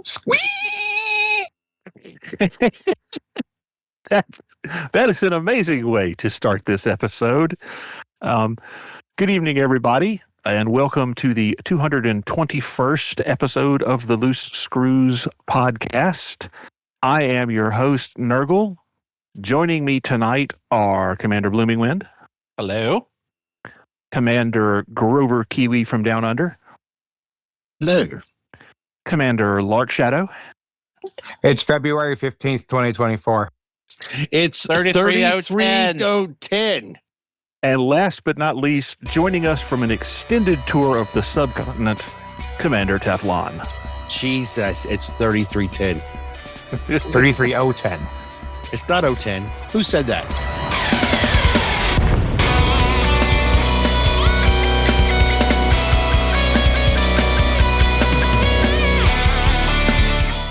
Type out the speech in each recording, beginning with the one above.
Squeak! That is an amazing way to start this episode. Good evening, everybody, and welcome to the 221st episode of the Loose Screws podcast. I am your host, Nurgle. Joining me tonight are Commander Bloomingwind. Hello. Commander Grover Kiwi from Down Under. Hello. Commander Lark Shadow. It's February 15th, 2024. It's 33010. And last but not least, joining us from an extended tour of the subcontinent, Commander Teflon. Jesus, it's 3310. 33010. It's not 010. Who said that?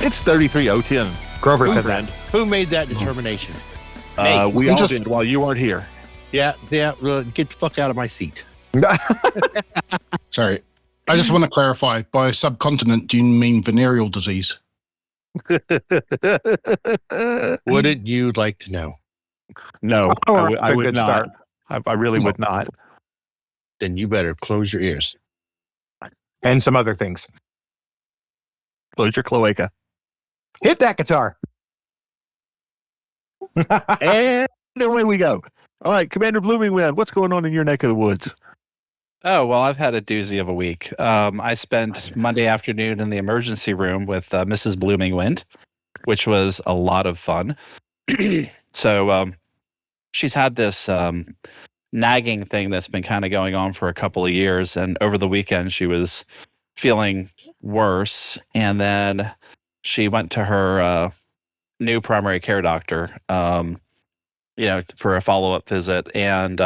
It's 33010. Grover said that. Who made that determination? We all did while you weren't here. Yeah. Get the fuck out of my seat. Sorry. I just want to clarify, by subcontinent, do you mean venereal disease? Wouldn't you like to know? No, Oh, I would good not. start. I really would not. Then you better close your ears. And some other things. Close your cloaca. Hit that guitar. And away we go. All right, Commander Bloomingwind, what's going on in your neck of the woods? Oh, well, I've had a doozy of a week. I spent Monday afternoon in the emergency room with Mrs. Bloomingwind, which was a lot of fun. So she's had this nagging thing that's been kind of going on for a couple of years. And over the weekend, she was feeling worse. And then she went to her new primary care doctor, for a follow-up visit. And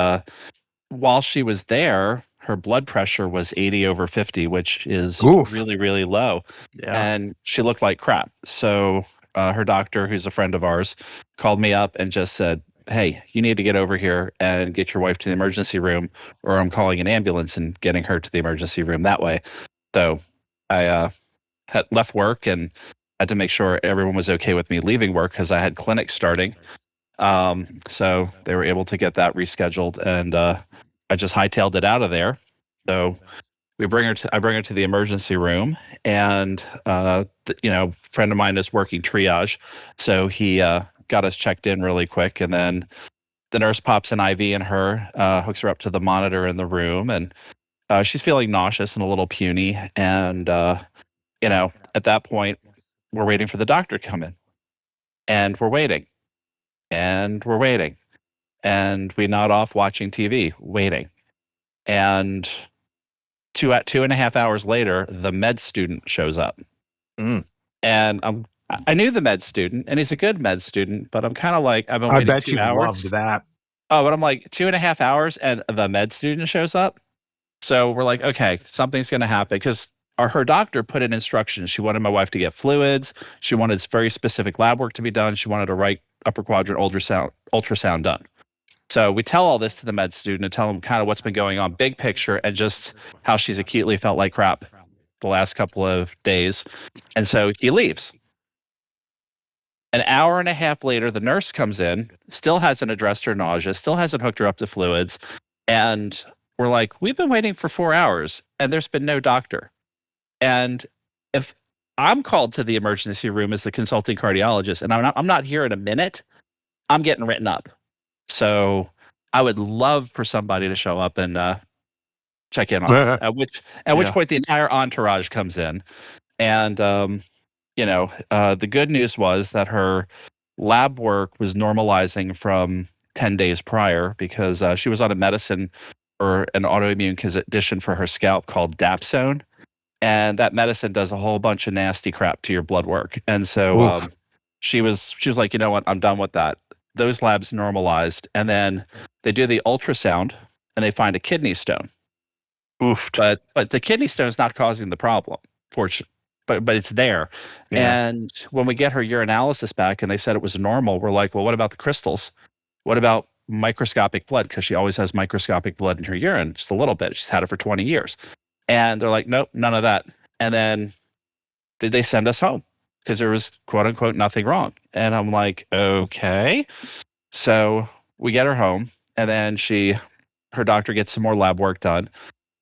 while she was there, her blood pressure was 80/50, which is really, really low. Yeah. And she looked like crap. So her doctor, who's a friend of ours, called me up and just said, hey, you need to get over here and get your wife to the emergency room, or I'm calling an ambulance and getting her to the emergency room that way. So I had left work and had to make sure everyone was okay with me leaving work because I had clinics starting. So they were able to get that rescheduled, and I just hightailed it out of there. So I bring her to the emergency room, and friend of mine is working triage, so he got us checked in really quick, and then the nurse pops an IV in her, hooks her up to the monitor in the room, and she's feeling nauseous and a little puny, and at that point we're waiting for the doctor to come in, and we're waiting, and we're waiting, and we nod off watching TV, waiting, and 2.5 hours later, the med student shows up. And I knew the med student, and he's a good med student, but I'm kind of like, I've been waiting 2 hours. I bet you loved that. Oh, but I'm like 2.5 hours, and the med student shows up. So we're like, okay, something's going to happen, because her doctor put in instructions. She wanted my wife to get fluids. She wanted very specific lab work to be done. She wanted a right upper quadrant ultrasound done. So we tell all this to the med student and tell him kind of what's been going on, big picture, and just how she's acutely felt like crap the last couple of days. And so he leaves. An hour and a half later, the nurse comes in, still hasn't addressed her nausea, still hasn't hooked her up to fluids. And we're like, we've been waiting for 4 hours, and there's been no doctor. And if I'm called to the emergency room as the consulting cardiologist, and I'm not here in a minute, I'm getting written up. So I would love for somebody to show up and check in on us. At which point the entire entourage comes in, and the good news was that her lab work was normalizing from 10 days prior, because she was on a medicine for an autoimmune condition for her scalp called Dapsone, and that medicine does a whole bunch of nasty crap to your blood work. And so she was like, you know what, I'm done with that. Those labs normalized, and then they do the ultrasound and they find a kidney stone. Oof. But the kidney stone is not causing the problem, fortunately. But it's there. Yeah. And when we get her urinalysis back and they said it was normal, we're like, well, what about the crystals? What about microscopic blood? Because she always has microscopic blood in her urine, just a little bit. She's had it for 20 years. And they're like, nope, none of that. And then they send us home. because there was quote unquote nothing wrong. And I'm like, okay. So we get her home, and then her doctor gets some more lab work done.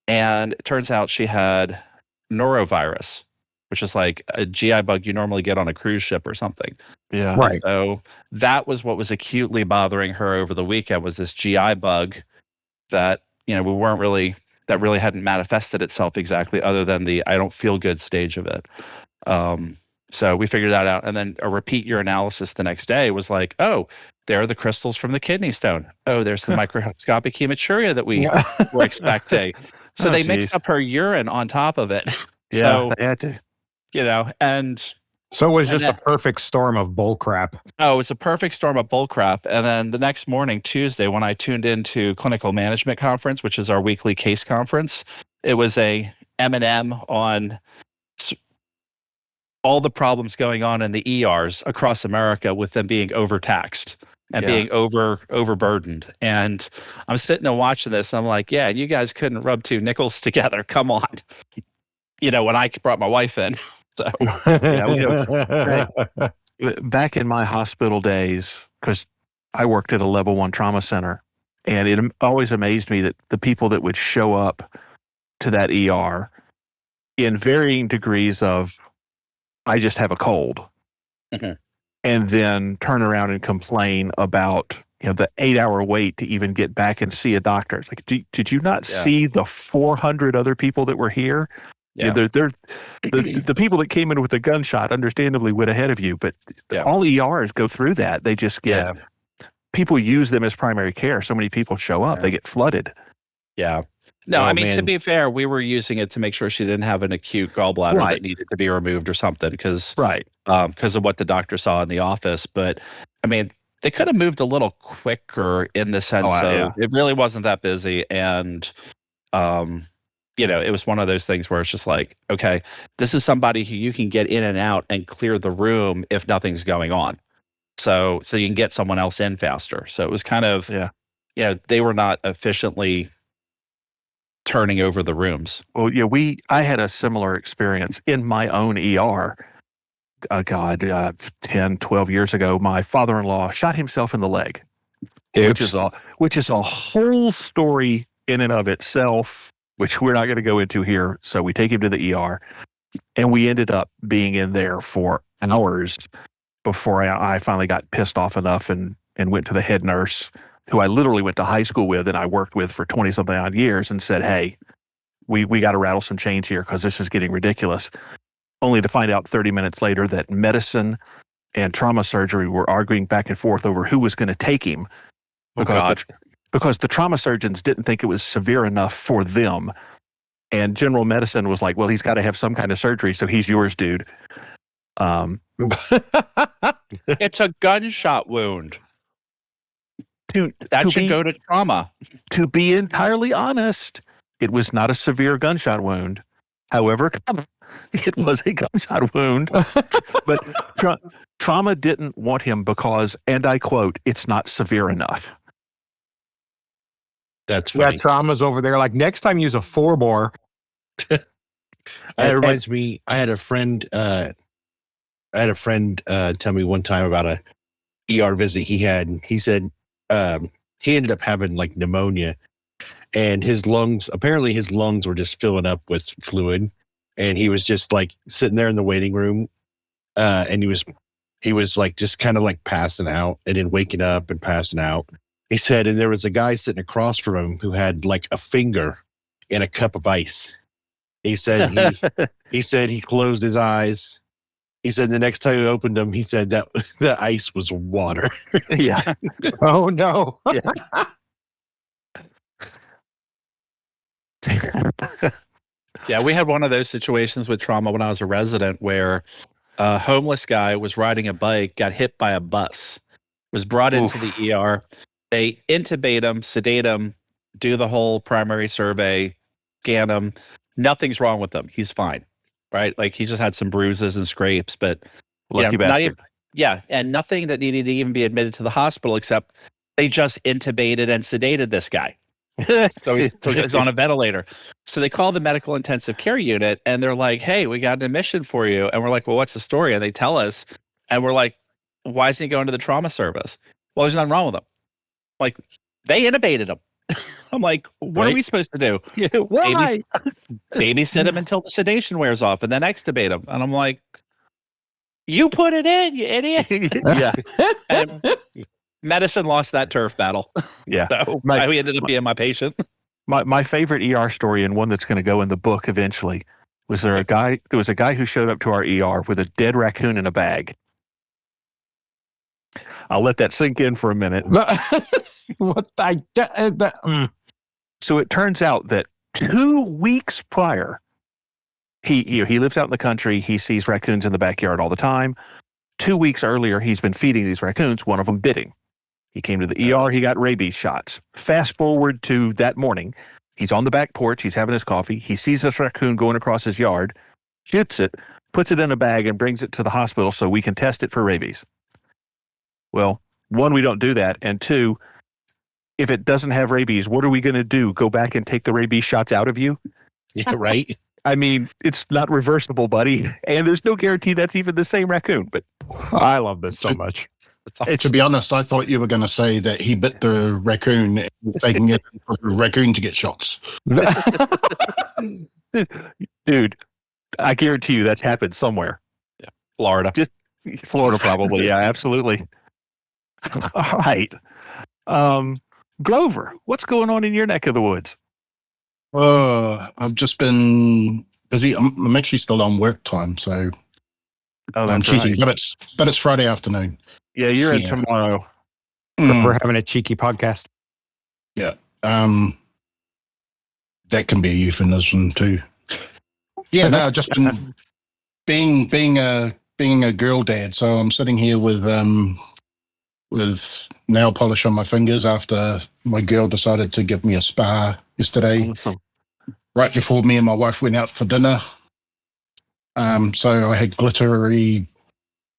And it turns out she had norovirus, which is like a GI bug you normally get on a cruise ship or something. Yeah. Right. So that was what was acutely bothering her over the weekend, was this GI bug that, that really hadn't manifested itself exactly, other than the I don't feel good stage of it. So we figured that out. And then a repeat urinalysis the next day was like, oh, there are the crystals from the kidney stone. Oh, there's the microscopic hematuria that we were expecting. So they mixed up her urine on top of it. Yeah, So, they had to. and So it was And just a perfect storm of bull crap. oh, it's a perfect storm of bull crap. And then the next morning, Tuesday, when I tuned into Clinical Management Conference, which is our weekly case conference, it was a M&M on all the problems going on in the ERs across America with them being overtaxed and being overburdened. And I'm sitting and watching this, and I'm like, yeah, you guys couldn't rub two nickels together. Come on. When I brought my wife in. So Back in my hospital days, because I worked at a level 1 trauma center, and it always amazed me that the people that would show up to that ER in varying degrees of, I just have a cold, and then turn around and complain about the 8-hour wait to even get back and see a doctor. It's like, did you not see the 400 other people that were here? Yeah, the people that came in with a gunshot understandably went ahead of you, but all ERs go through that. They just get people use them as primary care. So many people show up, they get flooded. Yeah. No, I mean, to be fair, we were using it to make sure she didn't have an acute gallbladder that needed to be removed or something, because of what the doctor saw in the office. But I mean, they could have moved a little quicker in the sense of it really wasn't that busy, and it was one of those things where it's just like, okay, this is somebody who you can get in and out and clear the room if nothing's going on. So you can get someone else in faster. So it was kind of, they were not efficiently turning over the rooms. Well, I had a similar experience in my own ER. 10, 12 years ago, my father-in-law shot himself in the leg, which is a whole story in and of itself, which we're not going to go into here. So we take him to the ER, and we ended up being in there for hours before I finally got pissed off enough and went to the head nurse, who I literally went to high school with and I worked with for 20-something odd years, and said, hey, we got to rattle some chains here because this is getting ridiculous. Only to find out 30 minutes later that medicine and trauma surgery were arguing back and forth over who was going to take him, because the trauma surgeons didn't think it was severe enough for them. And general medicine was like, well, he's got to have some kind of surgery, so he's yours, dude. It's a gunshot wound. That should go to trauma. To be entirely honest, it was not a severe gunshot wound. However, it was a gunshot wound. But trauma didn't want him because, and I quote, it's not severe enough. That's funny. Yeah, trauma's over there. Like, next time use a 4-bore. It reminds me, I had a friend tell me one time about a ER visit he had. He said he ended up having like pneumonia, and his lungs were just filling up with fluid, and he was just like sitting there in the waiting room, and he was like just kind of like passing out, and then waking up and passing out. He said, and there was a guy sitting across from him who had like a finger in a cup of ice. He said he closed his eyes. He said the next time he opened them, he said that the ice was water. Yeah. Oh no. Yeah, we had one of those situations with trauma when I was a resident, where a homeless guy was riding a bike, got hit by a bus, was brought into the ER. They intubate him, sedate him, do the whole primary survey, scan him. Nothing's wrong with him. He's fine, right? Like, he just had some bruises and scrapes, but lucky bastard. And nothing that needed to even be admitted to the hospital, except they just intubated and sedated this guy. So he's on a ventilator. So they call the medical intensive care unit and they're like, hey, we got an admission for you. And we're like, well, what's the story? And they tell us, and we're like, why isn't he going to the trauma service? Well, there's nothing wrong with him. Like, they intubated him. I'm like, what are we supposed to do? Why? Babysit him until the sedation wears off and then extubate him. And I'm like, you put it in, you idiot. Yeah. And medicine lost that turf battle. Yeah. So we ended up being my patient. My favorite ER story, and one that's going to go in the book eventually, was there was a guy who showed up to our ER with a dead raccoon in a bag. I'll let that sink in for a minute. So it turns out that 2 weeks prior, he lives out in the country. He sees raccoons in the backyard all the time. 2 weeks earlier, he's been feeding these raccoons. One of them bit him. He came to the ER. He got rabies shots. Fast forward to that morning. He's on the back porch. He's having his coffee. He sees this raccoon going across his yard, shoots it, puts it in a bag, and brings it to the hospital so we can test it for rabies. Well, one, we don't do that. And two, if it doesn't have rabies, what are we going to do? Go back and take the rabies shots out of you? Yeah, right. I mean, it's not reversible, buddy. And there's no guarantee that's even the same raccoon. But I love this so much. To be honest, I thought you were going to say that he bit the raccoon and was taking it for the raccoon to get shots. Dude, I guarantee you that's happened somewhere. Yeah. Florida. Just Florida, probably. Yeah, absolutely. All right. Grover, what's going on in your neck of the woods? I've just been busy. I'm actually still on work time, so I'm cheating. Right. But it's Friday afternoon. Yeah, you're in tomorrow. We're having a cheeky podcast. Yeah. That can be a euphemism too. Yeah, no, I've just been being a girl dad. So I'm sitting here with nail polish on my fingers after my girl decided to give me a spa yesterday. Awesome. Right before me and my wife went out for dinner. So I had glittery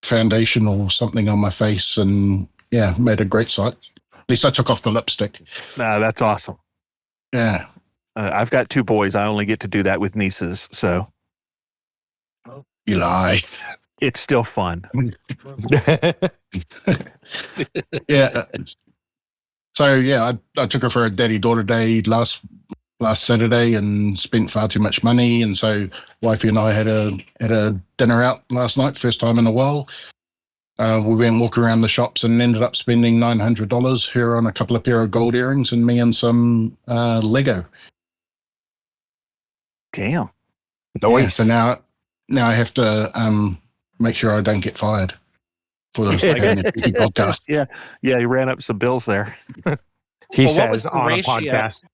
foundation or something on my face, and yeah, made a great sight. At least I took off the lipstick. Nah, that's awesome. Yeah. I've got 2 boys. I only get to do that with nieces, so You lie. it's still fun. Yeah. So yeah, I took her for a daddy-daughter day last Saturday and spent far too much money, and so wifey and I had a dinner out last night, first time in a while. We went walk around the shops and ended up spending $900. Her on a couple of pair of gold earrings, and me on some Lego. Damn. Yeah, so now I have to make sure I don't get fired for the podcast. Yeah, he ran up some bills there. He Well, what was says the on ratio? a podcast.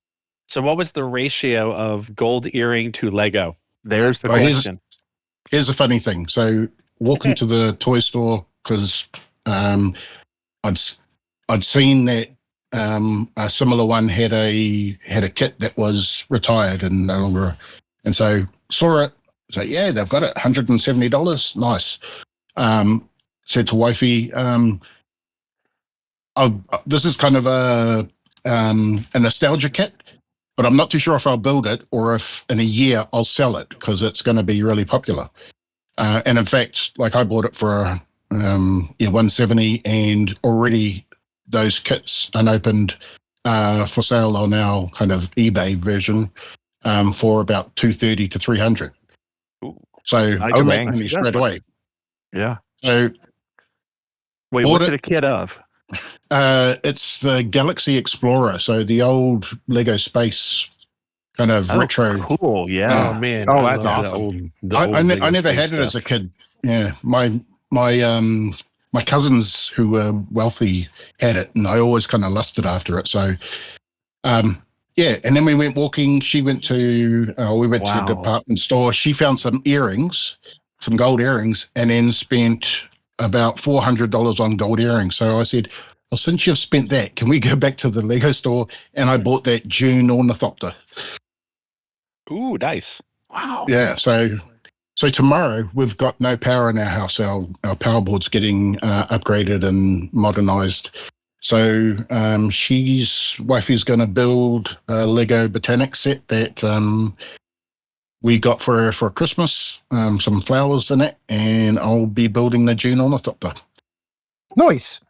So what was the ratio of gold earring to Lego? There's the Well, question. Here's a funny thing. So walking to the toy store, because I'd seen that a similar one had a kit that was retired and no longer, and so saw it. So yeah, they've got it, $170. Nice. Said to wifey, this is kind of a nostalgia kit, but I'm not too sure if I'll build it or if in a year I'll sell it because it's going to be really popular. And in fact, like I bought it for $170, and already those kits unopened for sale on our kind of eBay version for about $230 to $300. So I make money straight away. Yeah. So wait, what's it a kit of? It's the Galaxy Explorer, so the old Lego space kind of retro. Cool, yeah. Oh man! Oh, I that's love awesome. I never had it as a kid. Yeah, my cousins who were wealthy had it, and I always kind of lusted after it. So, yeah. And then we went walking. She went to to the department store. She found some earrings, some gold earrings, and then spent about $400 on gold earrings. So I said, well, since you've spent that, can we go back to the Lego store? And I bought that June ornithopter. Ooh, nice. Wow. Yeah. So tomorrow we've got no power in our house. Our power board's getting upgraded and modernized. So wifey's going to build a Lego Botanic set that we got for her for Christmas. Some flowers in it, and I'll be building the June ornithopter. Nice.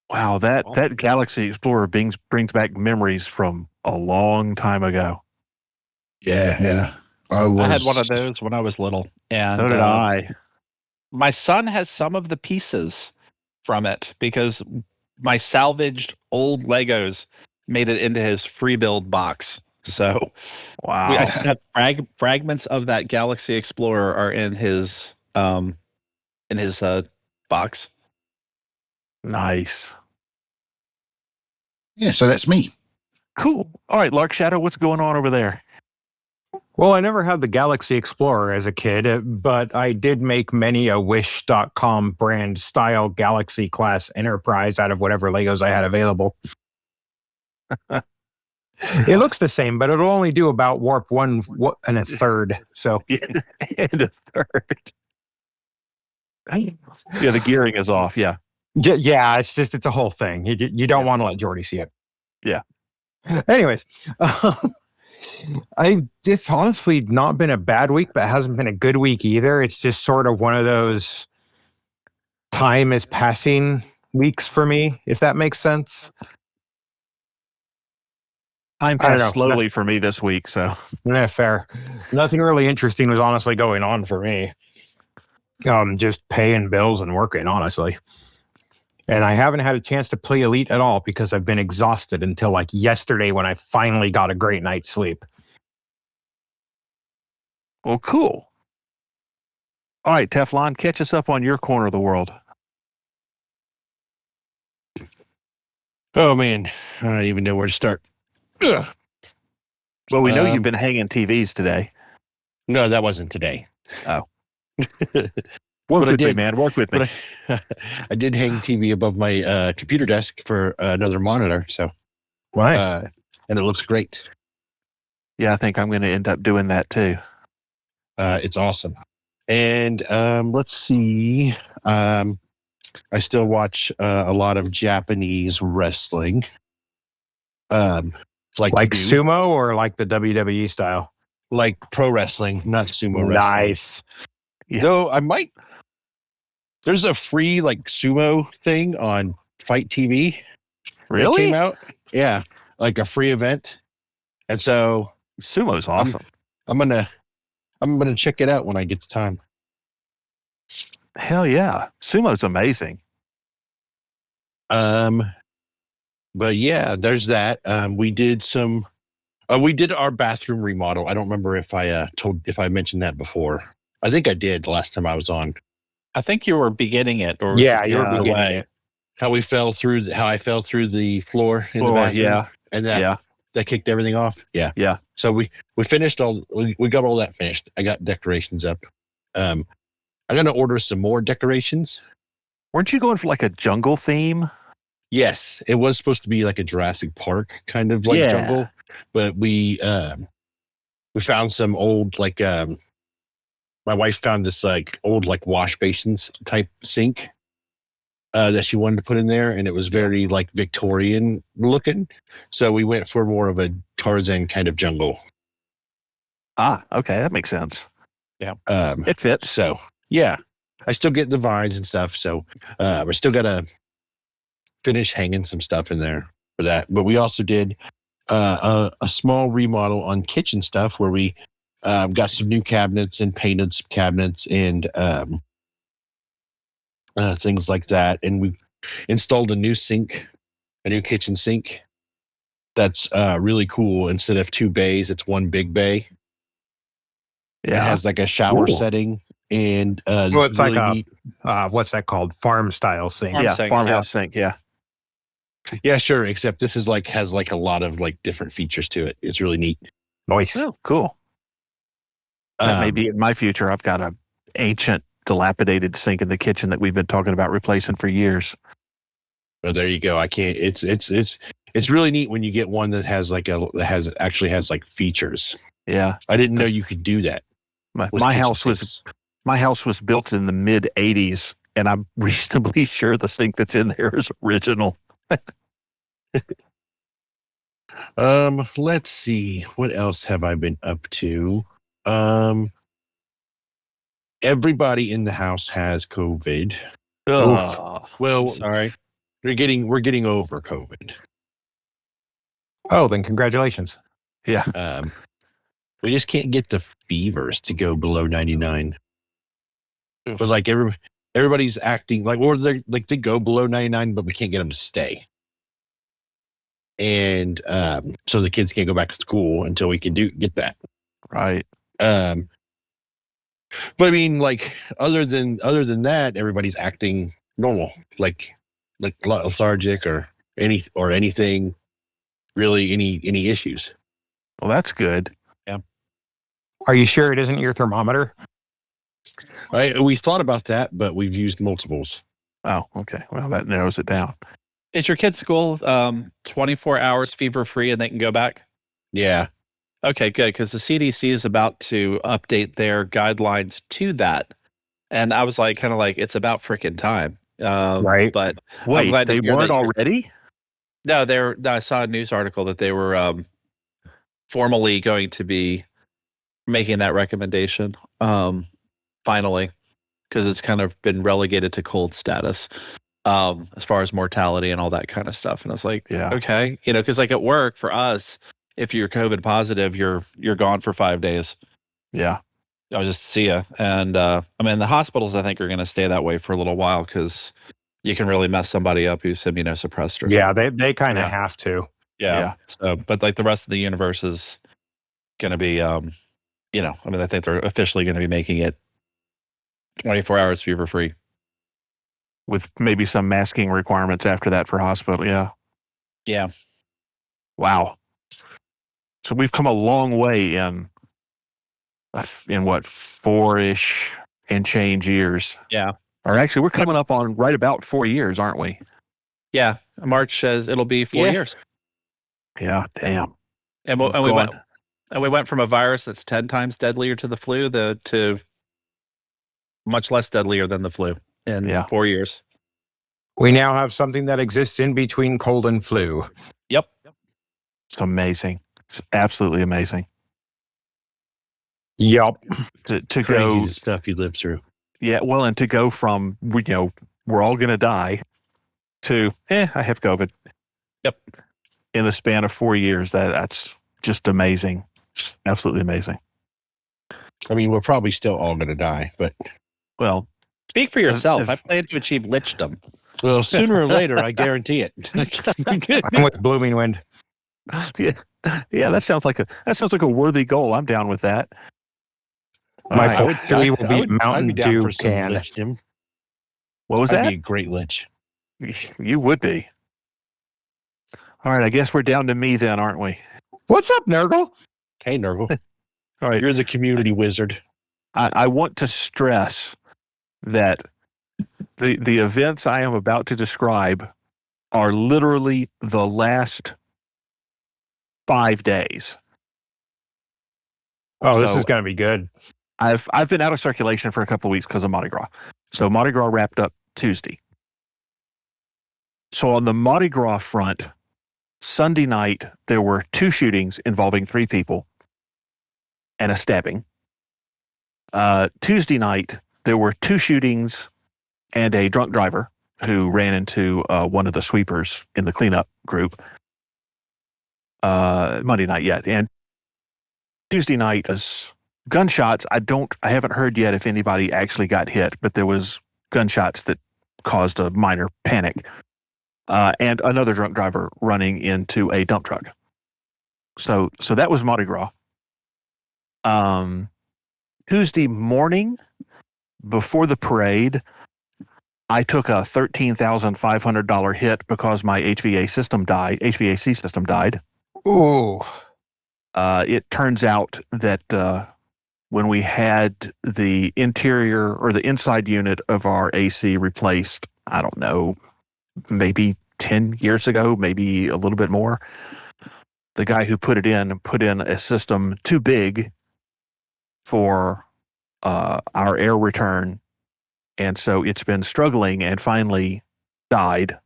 Wow, that Galaxy Explorer brings back memories from a long time ago. Yeah. I had one of those when I was little, and So did I. my son has some of the pieces from it because my salvaged old Legos made it into his free build box. So Wow. I still have fragments of that Galaxy Explorer are in his box. Nice. Yeah, so that's me. Cool. All right, Lark Shadow, what's going on over there? Well, I never had the Galaxy Explorer as a kid, but I did make many a Wish.com brand style Galaxy class Enterprise out of whatever Legos I had available. It looks the same, but it'll only do about warp 1 and a third. So And a third. Yeah, the gearing is off. Yeah. yeah, it's a whole thing. You don't want to let Jordy see it. Yeah. Anyways, it's honestly not been a bad week, but it hasn't been a good week either. It's just sort of one of those time is passing weeks for me, if that makes sense. Time I don't passed know. slowly for me this week, so Yeah, fair. Nothing really interesting was honestly going on for me. Just paying bills and working, honestly. And I haven't had a chance to play Elite at all because I've been exhausted until like yesterday when I finally got a great night's sleep. well, cool. All right, Teflon, catch us up on your corner of the world. Oh man, I don't even know where to start. Ugh. Well, we know you've been hanging TVs today. No, that wasn't today. Oh. But Work I with me, did. man. Work with me. But I did hang TV above my computer desk for another monitor, so Nice. and it looks great. Yeah, I think I'm going to end up doing that too. It's awesome. And let's see. I still watch a lot of Japanese wrestling. It's like Like you do. sumo or like the WWE style? Like pro wrestling, not sumo wrestling. Nice. Yeah. Though I might. There's a free like sumo thing on Fight TV that Really? came out. Yeah, like a free event, and so Sumo's awesome. I'm gonna check it out when I get the time. Hell yeah. Sumo's amazing. But yeah, there's that. We did our bathroom remodel. I don't remember if I mentioned that before. I think I did last time I was on. I think you were beginning it, or Yeah, you were Yeah. beginning it. How I fell through the floor in the bathroom. Yeah. And Yeah. that kicked everything off. Yeah. Yeah. So we finished we got all that finished. I got decorations up. I'm gonna order some more decorations. Weren't you going for like a jungle theme? Yes, it was supposed to be like a Jurassic Park kind of like Yeah. jungle, but we found some old like my wife found this like old like wash basins type sink that she wanted to put in there, and it was very like Victorian looking. So we went for more of a Tarzan kind of jungle. Ah, okay. That makes sense. It fits. So yeah, I still get the vines and stuff. So we're still gotta finish hanging some stuff in there for that. But we also did a small remodel on kitchen stuff where we got some new cabinets and painted some cabinets and things like that. And we installed a new kitchen sink. That's really cool. Instead of 2 bays, it's 1 big bay. It Yeah. has like a shower Cool. setting and Well, it's really like neat. what's that called? Farm style sink. Farm Yeah. sink, Farmhouse sink. Yeah. Yeah, sure. Except this is like has like a lot of like different features to it. It's really neat. Nice. Oh, cool. That may Um, be in my future. I've got a ancient, dilapidated sink in the kitchen that we've been talking about replacing for years. Well, there you go. I can't. It's really neat when you get one that has like actually has like features. Yeah. I didn't know you could do that. My with my kitchen house was sinks. my house was built in the mid '80s, and I'm reasonably sure the sink that's in there is original. Let's see. What else have I been up to? Everybody in the house has COVID. Ugh. Well, Sorry. we're getting over COVID. Oh, then congratulations. Yeah. We just can't get the fevers to go below 99. Oof. But like everybody's acting like, or they go below 99, but we can't get them to stay. And so the kids can't go back to school until we can get that. Right. But I mean, like other than that, everybody's acting normal, like lethargic or anything. Really, any issues? Well, that's good. Are you sure it isn't your thermometer? We thought about that, but we've used multiples. Oh, okay. Well, that narrows it down. Is your kid's school 24 hours fever free and they can go back? Yeah. Okay, good. Because the CDC is about to update their guidelines to that. And I was like, kind of like, it's about freaking time. Right. But I'm Wait, glad to they hear weren't that you're- already? No, I saw a news article that they were formally going to be making that recommendation. Finally, because it's kind of been relegated to cold status as far as mortality and all that kind of stuff. And I was like, Yeah. okay, because like at work for us, if you're COVID positive, you're gone for 5 days. Yeah. I'll just see ya. And I mean, the hospitals I think are going to stay that way for a little while because you can really mess somebody up who's immunosuppressed. Or Yeah, something. they kind of Yeah. have to. Yeah. So, but like the rest of the universe is going to be, I mean, I think they're officially going to be making it 24 hours fever free. With maybe some masking requirements after that for hospital. Yeah. Yeah. Wow. So we've come a long way in what, 4-ish and change years. Yeah. Or actually, we're coming up on right about 4 years, aren't we? Yeah. March says it'll be 4 Yeah. years. Yeah. Damn. And we went from a virus that's 10 times deadlier to the flu to much less deadlier than the flu in 4 years. We now have something that exists in between cold and flu. Yep. It's amazing. It's absolutely amazing. Yep. To Crazy go, stuff you live through. yeah, well, and to go from, we're all going to die to, I have COVID. Yep. In the span of 4 years, that's just amazing. Absolutely amazing. I mean, we're probably still all going to die, but Well, Speak for yourself. if- I plan to achieve lichdom. well, sooner or later, I guarantee it. I'm with Blooming Wind. yeah, that sounds like a worthy goal. I'm down with that. My All right. fourth three will be I'd Mountain be down Dew for some can. lich, Jim. What was I'd that? be a great lich. You would be. All right, I guess we're down to me then, aren't we? What's up, Nurgle? Hey, Nurgle, All right. you're the community wizard. I want to stress that the events I am about to describe are literally the last 5 days. Oh, this So- is going to be good. I've been out of circulation for a couple of weeks because of Mardi Gras. So Mardi Gras wrapped up Tuesday. So on the Mardi Gras front, Sunday night there were 2 shootings involving 3 people and a stabbing. Tuesday night there were 2 shootings and a drunk driver who ran into one of the sweepers in the cleanup group. Monday night yet, and Tuesday night was gunshots. I haven't heard yet if anybody actually got hit, but there was gunshots that caused a minor panic, and another drunk driver running into a dump truck. So that was Mardi Gras. Tuesday morning, before the parade, I took a $13,500 hit because my HVAC system died. Ooh. It turns out that when we had the interior or the inside unit of our AC replaced, I don't know, maybe 10 years ago, maybe a little bit more, the guy who put in a system too big for our air return And so it's been struggling and finally died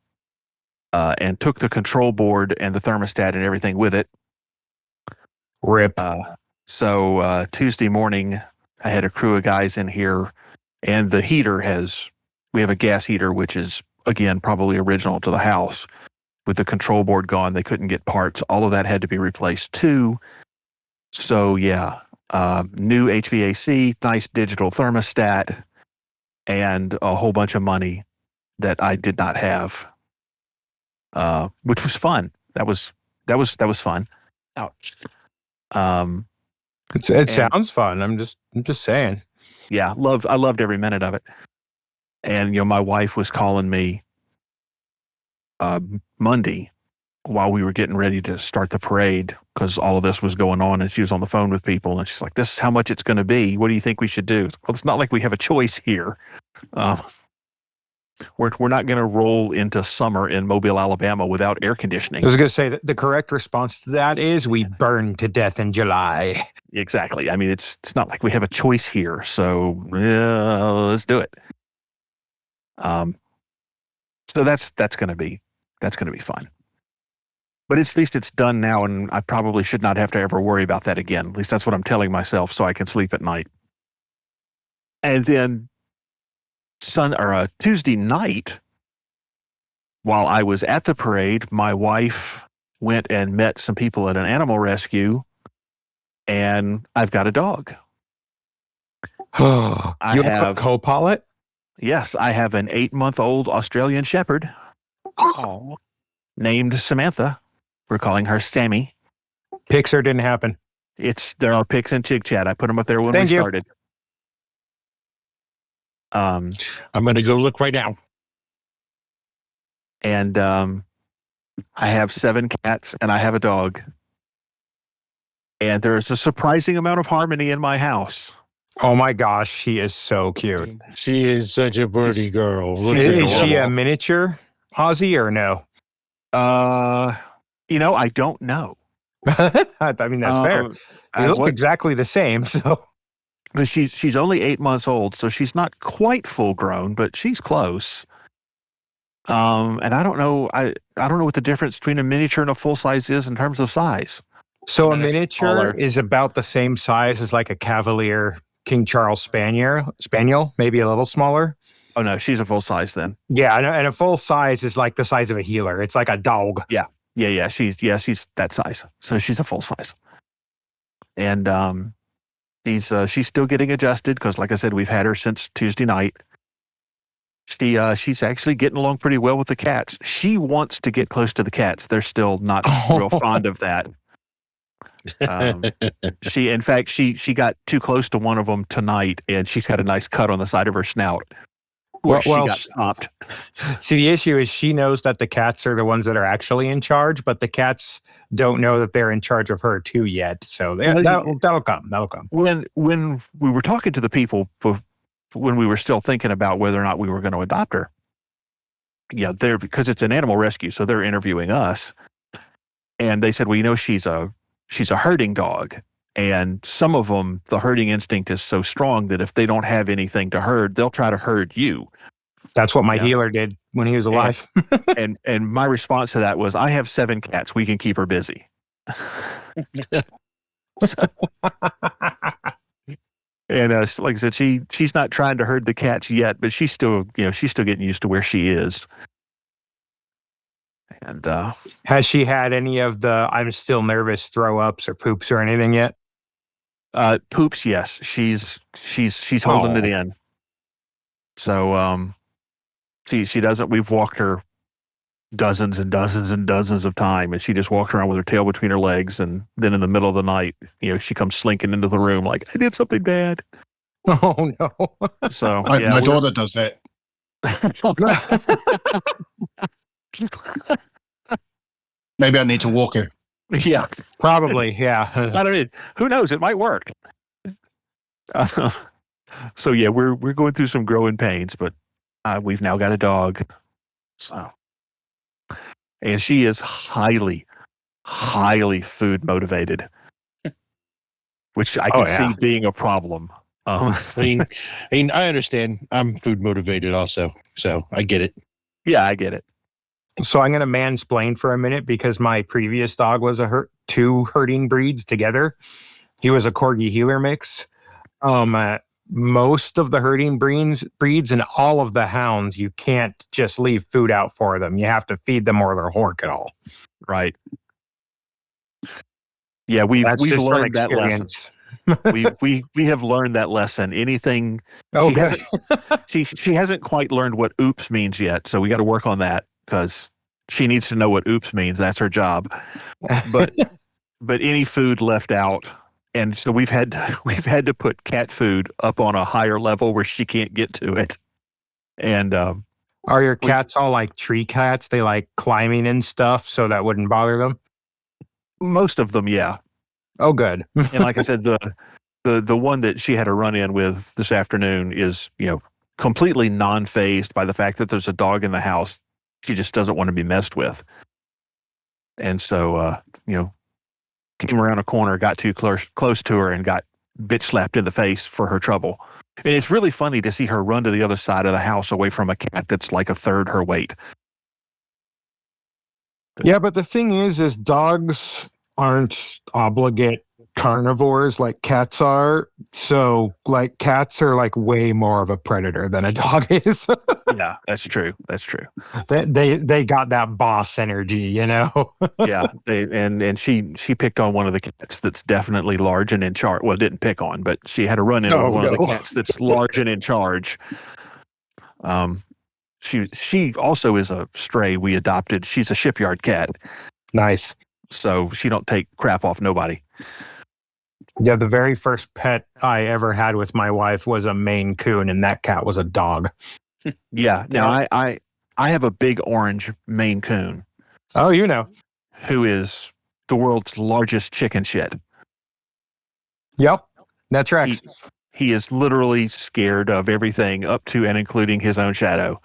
and took the control board and the thermostat and everything with it. Rip. So Tuesday morning, I had a crew of guys in here, and the heater we have a gas heater, which is, again, probably original to the house. With the control board gone, they couldn't get parts. All of that had to be replaced too. So yeah, new HVAC, nice digital thermostat, and a whole bunch of money that I did not have, which was fun. That was fun. Ouch. It sounds fun. I'm just saying. Yeah, I loved every minute of it. And my wife was calling me Monday while we were getting ready to start the parade because all of this was going on, and she was on the phone with people, and she's like, "This is how much it's going to be. What do you think we should do?" Well, it's not like we have a choice here. We're not going to roll into summer in Mobile, Alabama without air conditioning. I was going to say that the correct response to that is we burn to death in July. Exactly. I mean, it's not like we have a choice here. So let's do it. So that's going to be fun. But at least it's done now, and I probably should not have to ever worry about that again. At least that's what I'm telling myself, so I can sleep at night. And then Tuesday night, while I was at the parade, my wife went and met some people at an animal rescue, and I've got a dog. You have a co-pilot? Yes, I have an 8-month-old Australian Shepherd named Samantha. We're calling her Sammy. Pixar didn't happen. There are pics in Chig Chat. I put them up there when we started. I'm going to go look right now. And I have 7 cats and I have a dog. And there's a surprising amount of harmony in my house. Oh my gosh, she is so cute. She is such a birdie girl. Is she a miniature Aussie or no? I don't know. I mean, that's fair. They look exactly the same. So, but she's only 8 months old, so she's not quite full grown, but she's close. And I don't know. I don't know what the difference between a miniature and a full size is in terms of size. So a miniature is about the same size as like a Cavalier King Charles Spaniel, maybe a little smaller. Oh no, she's a full size then. Yeah, and a full size is like the size of a healer. It's like a dog. Yeah. She's that size. So she's a full size. And she's still getting adjusted because, like I said, we've had her since Tuesday night. She's actually getting along pretty well with the cats. She wants to get close to the cats. They're still not real fond of that. She got too close to one of them tonight, and she's got a nice cut on the side of her snout. She got stopped. See, the issue is she knows that the cats are the ones that are actually in charge, but the cats don't know that they're in charge of her too yet. So that'll come. That'll come. When we were talking to the people when we were still thinking about whether or not we were going to adopt her, because it's an animal rescue, so they're interviewing us, and they said, well, she's a herding dog. And some of them, the herding instinct is so strong that if they don't have anything to herd, they'll try to herd you. That's what my healer did when he was alive. And my response to that was, I have 7 cats. We can keep her busy. And like I said, she's not trying to herd the cats yet, but she's still getting used to where she is. And has she had any of the I'm still nervous throw ups or poops or anything yet? Poops, yes. She's holding it in. So she doesn't. We've walked her dozens and dozens and dozens of times, and she just walks around with her tail between her legs, and then in the middle of the night, she comes slinking into the room like, I did something bad. Oh no. So my daughter does that. Maybe I need to walk her. Yeah, probably. Yeah. I don't know. Who knows? It might work. So yeah, we're going through some growing pains, but we've now got a dog. So, and she is highly, highly food motivated, which I can see being a problem. I mean, I understand. I'm food motivated also, so I get it. Yeah, I get it. So I'm going to mansplain for a minute because my previous dog was two herding breeds together. He was a Corgi Healer mix. Most of the herding breeds and all of the hounds, you can't just leave food out for them. You have to feed them or they'll hork it all. Right. Yeah, we've just from learned that lesson. experience. we have learned that lesson. Anything Oh, she good. hasn't she hasn't quite learned what oops means yet, so we got to work on that because she needs to know what oops means. That's her job. But any food left out, and so we've had to put cat food up on a higher level where she can't get to it. And Are your cats all like tree cats? They like climbing and stuff, so that wouldn't bother them? most of them, yeah. Oh, good. And like I said, the one that she had a run in with this afternoon is, completely non-phased by the fact that there's a dog in the house. She just doesn't want to be messed with. And so, came around a corner, got too close to her, and got bitch slapped in the face for her trouble. And it's really funny to see her run to the other side of the house away from a cat that's like a third her weight. Yeah, but the thing is dogs aren't obligate carnivores like cats are. So, like, cats are like way more of a predator than a dog is. Yeah, that's true. That's true. They got that boss energy, Yeah, and she picked on one of the cats that's definitely large and in charge. Well, didn't pick on, but she had a run in with one of the cats that's large and in charge. She also is a stray we adopted. She's a shipyard cat. Nice. So she don't take crap off nobody. Yeah, the very first pet I ever had with my wife was a Maine Coon, and that cat was a dog. Yeah. Now I have a big orange Maine Coon. Oh, who is the world's largest chicken shit. Yep, that tracks. He is literally scared of everything up to and including his own shadow.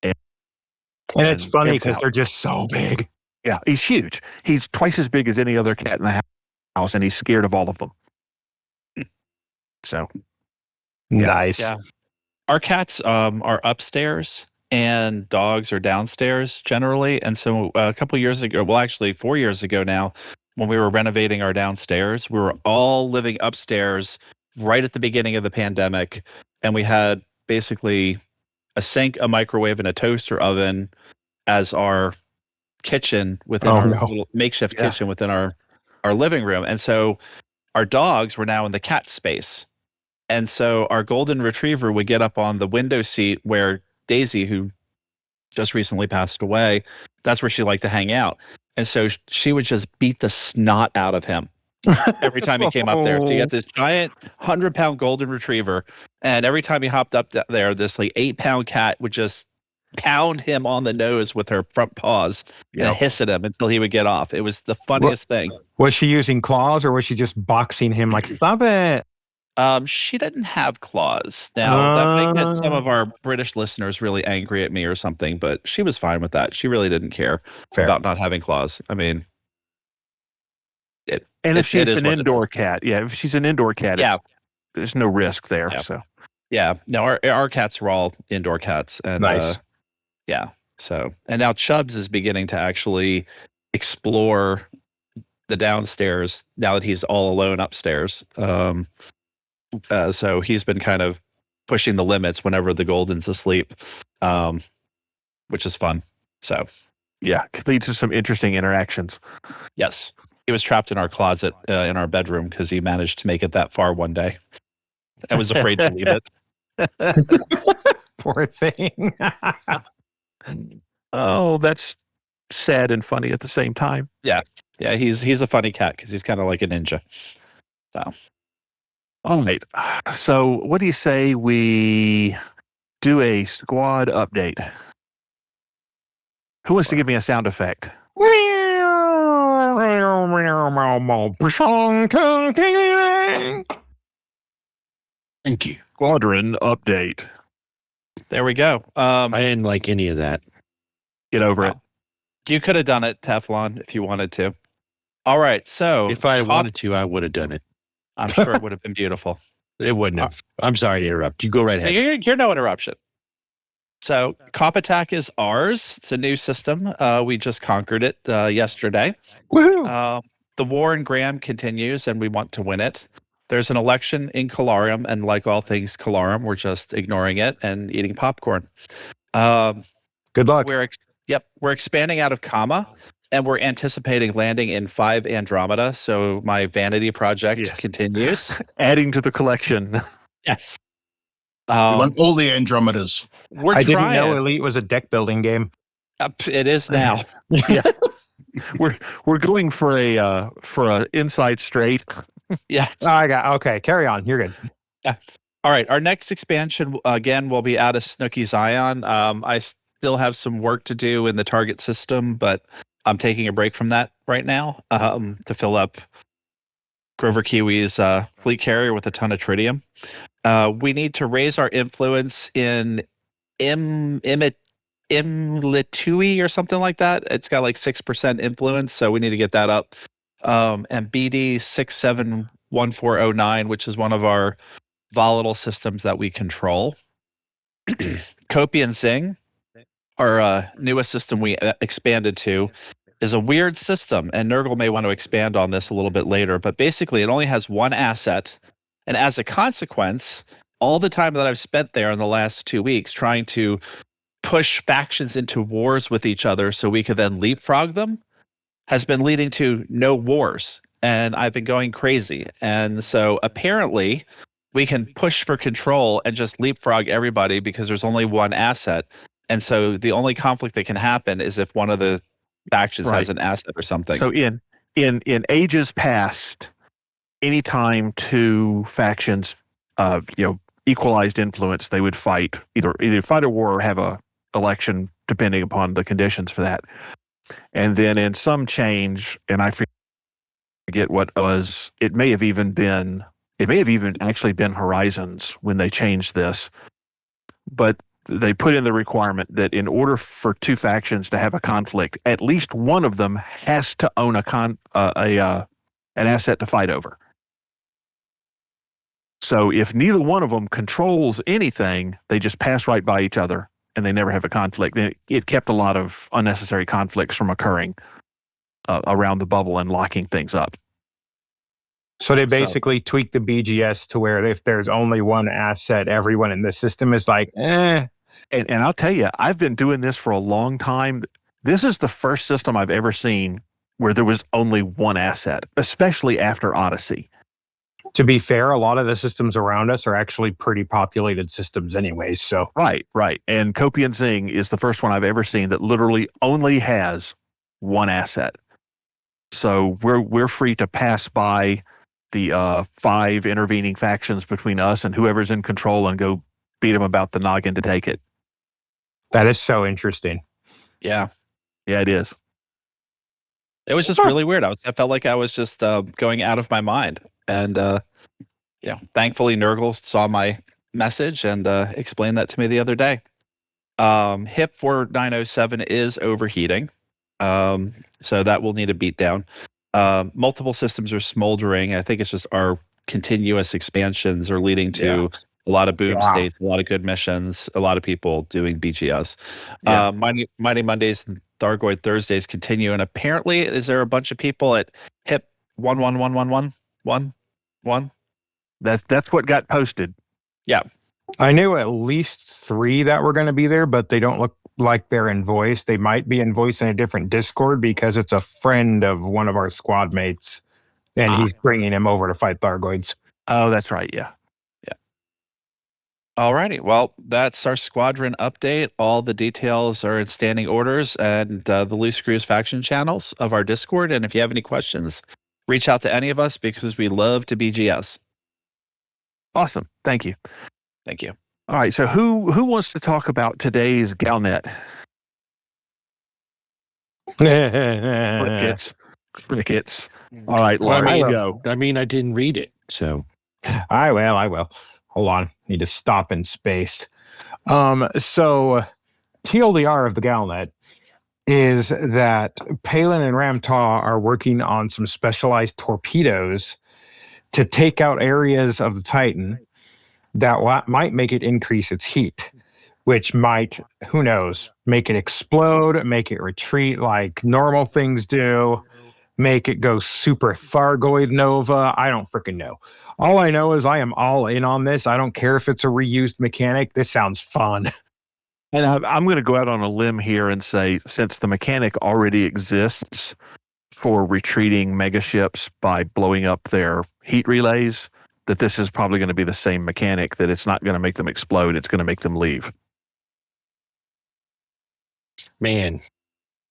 And it's funny because they're just so big. Yeah, he's huge. He's twice as big as any other cat in the house, and he's scared of all of them. So, nice. Yeah. Our cats are upstairs and dogs are downstairs generally. And so a couple years ago, well, actually 4 years ago now, when we were renovating our downstairs, we were all living upstairs right at the beginning of the pandemic. And we had basically a sink, a microwave, and a toaster oven as our kitchen within little makeshift kitchen within our living room. And so our dogs were now in the cat space. And so our golden retriever would get up on the window seat where Daisy, who just recently passed away, that's where she liked to hang out. And so she would just beat the snot out of him every time he came up there. So you got this giant 100-pound golden retriever. And every time he hopped up there, this like 8-pound cat would just pound him on the nose with her front paws and hiss at him until he would get off. It was the funniest thing. Was she using claws or was she just boxing him like, stop it? She didn't have claws. Now, that might get some of our British listeners really angry at me or something, but she was fine with that. She really didn't care about not having claws. I mean, if she's an indoor cat, if she's an indoor cat, there's no risk there. Yeah. So, no, our cats were all indoor cats, and nice. So, and now Chubbs is beginning to actually explore the downstairs now that he's all alone upstairs. So he's been kind of pushing the limits whenever the Golden's asleep, which is fun. So, it leads to some interesting interactions. Yes. He was trapped in our closet in our bedroom because he managed to make it that far one day. I was afraid to leave it. Poor thing. Oh, that's sad and funny at the same time. Yeah, he's a funny cat because he's kind of like a ninja. So. All right. So what do you say we do a squad update? Who wants to give me a sound effect? Thank you. Squadron update. There we go. I didn't like any of that. Get over it. You could have done it, Teflon, if you wanted to. All right. So if I wanted to, I would have done it. I'm sure it would have been beautiful. It wouldn't have. I'm sorry to interrupt. You go right ahead. You're no interruption. So Kaupatak is ours. It's a new system. We just conquered it yesterday. Woohoo! The war in Graham continues, and we want to win it. There's an election in Calarum, and like all things Calarum, we're just ignoring it and eating popcorn. Good luck. We're expanding out of Qama, and we're anticipating landing in 5 Andromeda. So my vanity project continues. Adding to the collection. Yes. We want all the Andromedas. We're I trying. didn't know Elite was a deck building game. It is now. Yeah. We're going for a inside straight. Yes. Okay. Carry on. You're good. Yeah. All right. Our next expansion again will be out of Snoqui Xian. I still have some work to do in the target system, but I'm taking a break from that right now to fill up Grover Kiwi's fleet carrier with a ton of tritium. We need to raise our influence in Imiutli or something like that. It's got like 6% influence, so we need to get that up. And BD+67 which is one of our volatile systems that we control. Copian Xing, our newest system we expanded to, is a weird system, and Nurgle may want to expand on this a little bit later, but basically it only has one asset, and as a consequence, all the time that I've spent there in the last 2 weeks trying to push factions into wars with each other so we could then leapfrog them has been leading to no wars, and I've been going crazy. And so apparently we can push for control and just leapfrog everybody because there's only one asset. And so the only conflict that can happen is if one of the factions has an asset or something. So in ages past, anytime two factions equalized influence, they would fight either fight a war or have a election depending upon the conditions for that. And then in some change, and I forget what it was, it may have even actually been Horizons when they changed this, but they put in the requirement that in order for two factions to have a conflict, at least one of them has to own an asset to fight over. So if neither one of them controls anything, they just pass right by each other and they never have a conflict. It kept a lot of unnecessary conflicts from occurring around the bubble and locking things up. So they basically tweaked the BGS to where if there's only one asset, everyone in the system is like, eh. And I'll tell you, I've been doing this for a long time. This is the first system I've ever seen where there was only one asset, especially after Odyssey. To be fair, a lot of the systems around us are actually pretty populated systems anyways. So Right. And Copian Xing is the first one I've ever seen that literally only has one asset. So we're free to pass by the 5 intervening factions between us and whoever's in control and go beat them about the noggin to take it. that is so interesting. Yeah. Yeah, it is. It was just really weird. I felt like I was just going out of my mind. And thankfully Nurgle saw my message and explained that to me the other day. HIP 4907 is overheating. So that will need a beat down. Multiple systems are smoldering. I think it's just our continuous expansions are leading to a lot of boom states, a lot of good missions, a lot of people doing BGS. Mighty Mondays and Thargoid Thursdays continue. And apparently, is there a bunch of people at HIP 11111? That's what got posted. Yeah. I knew at least 3 that were going to be there, but they don't look like they're in voice. They might be in voice in a different Discord because it's a friend of one of our squad mates, and he's bringing him over to fight Thargoids. Oh, that's right. Yeah. Alrighty. Well, that's our squadron update. All the details are in standing orders and the Loose Screws faction channels of our Discord. And if you have any questions, reach out to any of us because we love to BGS. Awesome. Thank you. Thank you. All right. So who wants to talk about today's Galnet? Crickets. All right, Well, Larry, I mean, go. I mean, I didn't read it, so I will. Hold on. Need to stop in space. So TLDR of the Galnet is that Palin and Ramtaw are working on some specialized torpedoes to take out areas of the Titan that might make it increase its heat, which might, who knows, make it explode, make it retreat like normal things do, make it go super Thargoid nova. I don't freaking know. All I know is I am all in on this. I don't care if it's a reused mechanic. This sounds fun. And I'm going to go out on a limb here and say, since the mechanic already exists for retreating megaships by blowing up their heat relays, that this is probably going to be the same mechanic, that it's not going to make them explode. It's going to make them leave. Man,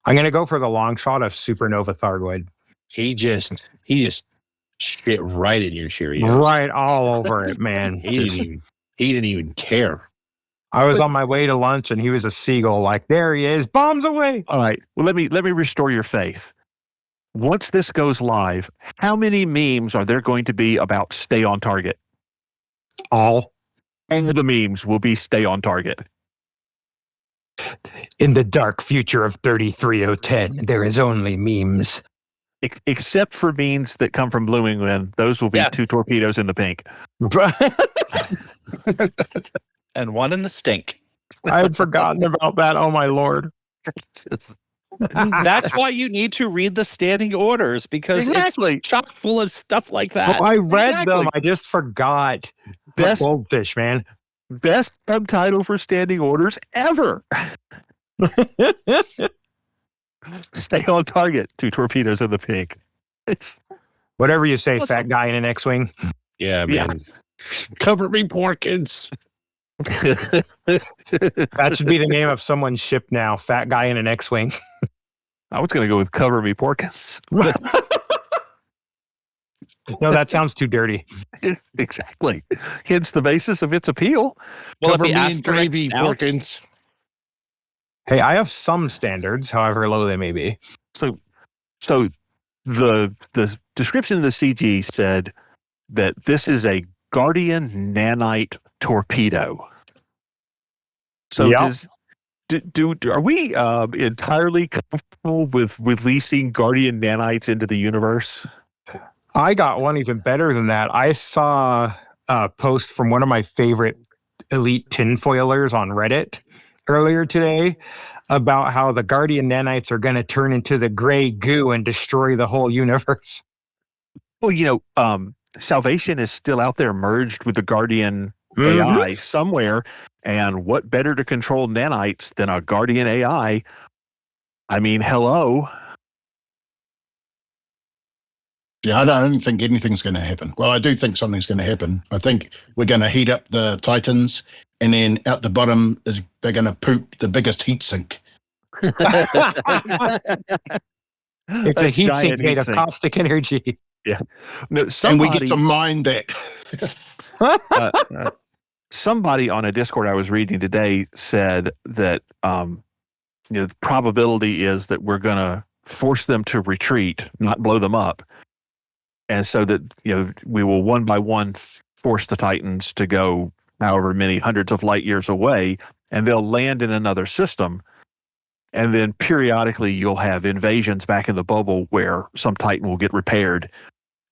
I'm going to go for the long shot of Supernova Thargoid. he just shit right in your Cheerios. Right all over it, man. He didn't even care. I was on my way to lunch and he was a seagull. Like, there he is, bombs away. All right. Well, let me restore your faith. Once this goes live, how many memes are there going to be about stay on target? All And the memes will be stay on target. in the dark future of 33010, there is only memes. Except for memes that come from Blooming Wind. Those will be 2 torpedoes in the pink. And one in the stink. I had forgotten about that. Oh my lord. That's why you need to read the standing orders, because it's chock full of stuff like that. Well, I read them. I just forgot. Best goldfish, man. Best subtitle for standing orders ever. Stay on target. 2 torpedoes in the pink. Whatever you say, fat guy in an X-wing. Yeah, man. Cover me, Porkins. That should be the name of someone's ship now. Fat guy in an X-wing. I was going to go with Cover Me Porkins. No, that sounds too dirty. Exactly. Hence the basis of its appeal. Well, Cover if the me in asterisk gravy, out- Porkins. Hey, I have some standards, however low they may be. So the description of the CG said that this is a Guardian Nanite Torpedo. So Yep. are we entirely comfortable with releasing Guardian Nanites into the universe? I got one even better than that. I saw a post from one of my favorite elite tinfoilers on Reddit earlier today about how the Guardian Nanites are going to turn into the gray goo and destroy the whole universe. Well, Salvation is still out there merged with the Guardian AI somewhere. And what better to control nanites than a Guardian AI? I mean, hello. Yeah, I don't think anything's going to happen. Well, I do think something's going to happen. I think we're going to heat up the Titans, and then out the bottom they're going to poop the biggest heat sink. It's a heat sink made of caustic energy. Yeah. No, And we get to mine that. Somebody on a Discord I was reading today said that the probability is that we're going to force them to retreat, not blow them up. And so that, we will one by one force the Titans to go however many hundreds of light years away, and they'll land in another system. And then periodically you'll have invasions back in the bubble where some Titan will get repaired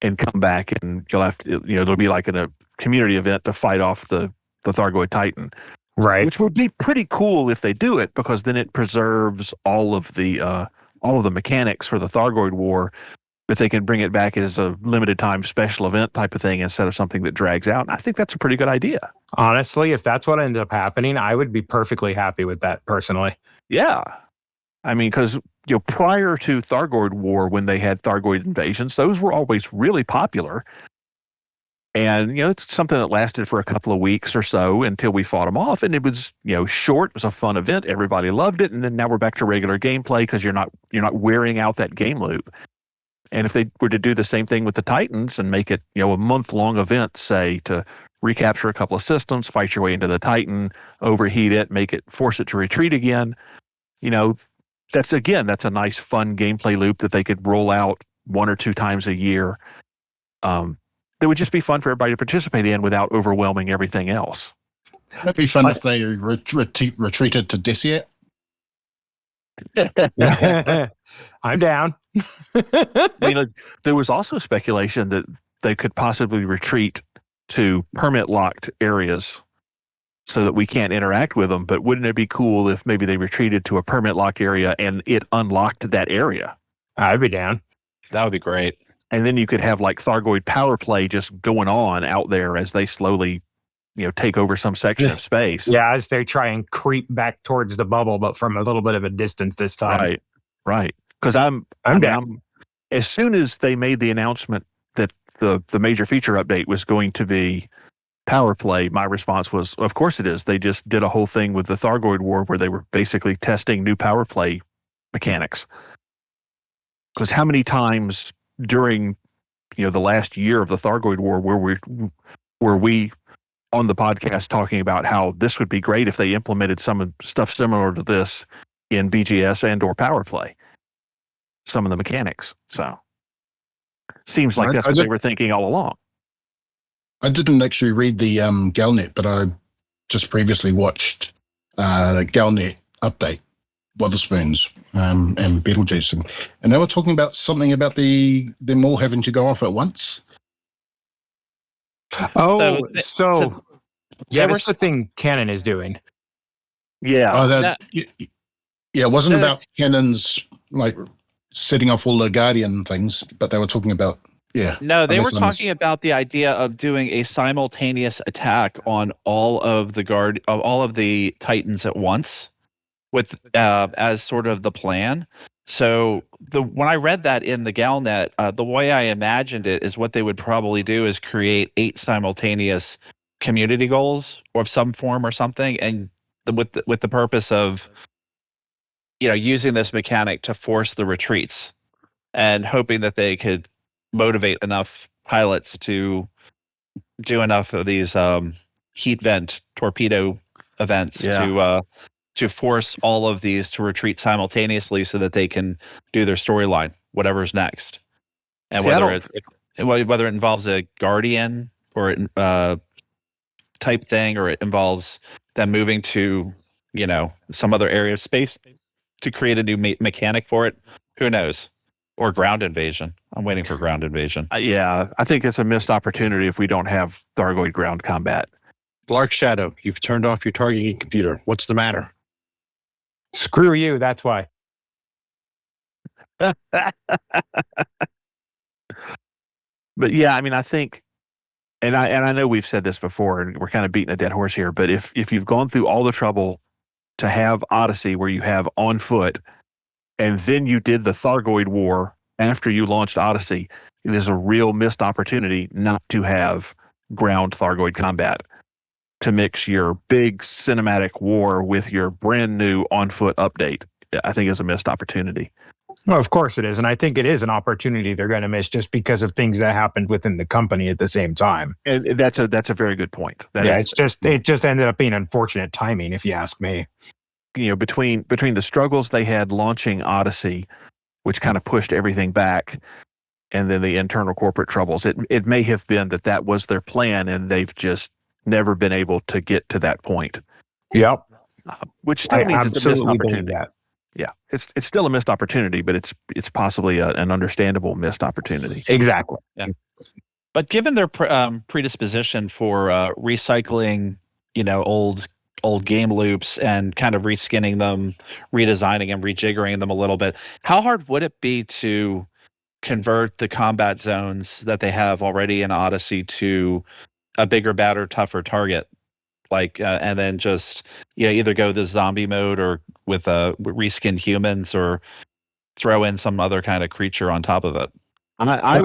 and come back, and you'll have to, it'll be like a community event to fight off the Thargoid Titan. Right. Which would be pretty cool if they do it, because then it preserves all of the mechanics for the Thargoid War, but they can bring it back as a limited time special event type of thing instead of something that drags out. And I think that's a pretty good idea. Honestly, if that's what ends up happening, I would be perfectly happy with that personally. Yeah. I mean, because prior to Thargoid War, when they had Thargoid invasions, those were always really popular. And, it's something that lasted for a couple of weeks or so until we fought them off. And it was, short. It was a fun event. Everybody loved it. And then now we're back to regular gameplay because you're not wearing out that game loop. And if they were to do the same thing with the Titans and make it, a month-long event, say, to recapture a couple of systems, fight your way into the Titan, overheat it, force it to retreat again, that's a nice, fun gameplay loop that they could roll out 1 or 2 times a year. That would just be fun for everybody to participate in without overwhelming everything else. It'd be fun if they retreated to Desiat. I'm down. There was also speculation that they could possibly retreat to permit locked areas so that we can't interact with them. But wouldn't it be cool if maybe they retreated to a permit locked area and it unlocked that area? I'd be down. That would be great. And then you could have like Thargoid power play just going on out there as they slowly, take over some section of space. Yeah, as they try and creep back towards the bubble, but from a little bit of a distance this time. Right. Because I'm down. As soon as they made the announcement that the major feature update was going to be power play, my response was, of course it is. They just did a whole thing with the Thargoid War where they were basically testing new power play mechanics. Because how many times during the last year of the Thargoid War were we on the podcast talking about how this would be great if they implemented some stuff similar to this in BGS and or power play, some of the mechanics. So seems like that's what they were thinking all along. I didn't actually read the Galnet, but I just previously watched the Galnet update, Witherspoons and Beetlejuice, and they were talking about something about them all having to go off at once. Oh, so that's the thing Canon is doing. Yeah. It wasn't about cannons like setting off all the Guardian things, but they were talking about No, they were talking about the idea of doing a simultaneous attack on all of the Titans at once, with as sort of the plan. So when I read that in the Galnet, the way I imagined it is what they would probably do is create 8 simultaneous community goals or of some form or something, and with the purpose of using this mechanic to force the retreats, and hoping that they could motivate enough pilots to do enough of these heat vent torpedo events to force all of these to retreat simultaneously so that they can do their storyline, whatever's next. And whether it involves a Guardian or type thing, or it involves them moving to some other area of space to create a new mechanic for it, who knows? Or ground invasion. I'm waiting for ground invasion. I think it's a missed opportunity if we don't have Thargoid ground combat. Lark Shadow, you've turned off your targeting computer. What's the matter? Screw you, that's why. But yeah, I mean, I think, and I know we've said this before, and we're kind of beating a dead horse here, but if you've gone through all the trouble to have Odyssey where you have on foot, and then you did the Thargoid War after you launched Odyssey, it is a real missed opportunity not to have ground Thargoid combat, to mix your big cinematic war with your brand new on-foot update. I think is a missed opportunity. Well, of course it is. And I think it is an opportunity they're going to miss just because of things that happened within the company at the same time. And that's a very good point. It just ended up being unfortunate timing, if you ask me. Between the struggles they had launching Odyssey, which kind of pushed everything back, and then the internal corporate troubles, it may have been that was their plan, and they've just never been able to get to that point. Yep. Which still means it's a missed opportunity. That. Yeah, it's still a missed opportunity, but it's possibly an understandable missed opportunity. Exactly. Yeah. But given their predisposition for recycling, old game loops and kind of reskinning them, redesigning and rejiggering them a little bit, how hard would it be to convert the combat zones that they have already in Odyssey to a bigger, badder, tougher target? And then just either go the zombie mode or with reskinned humans, or throw in some other kind of creature on top of it. I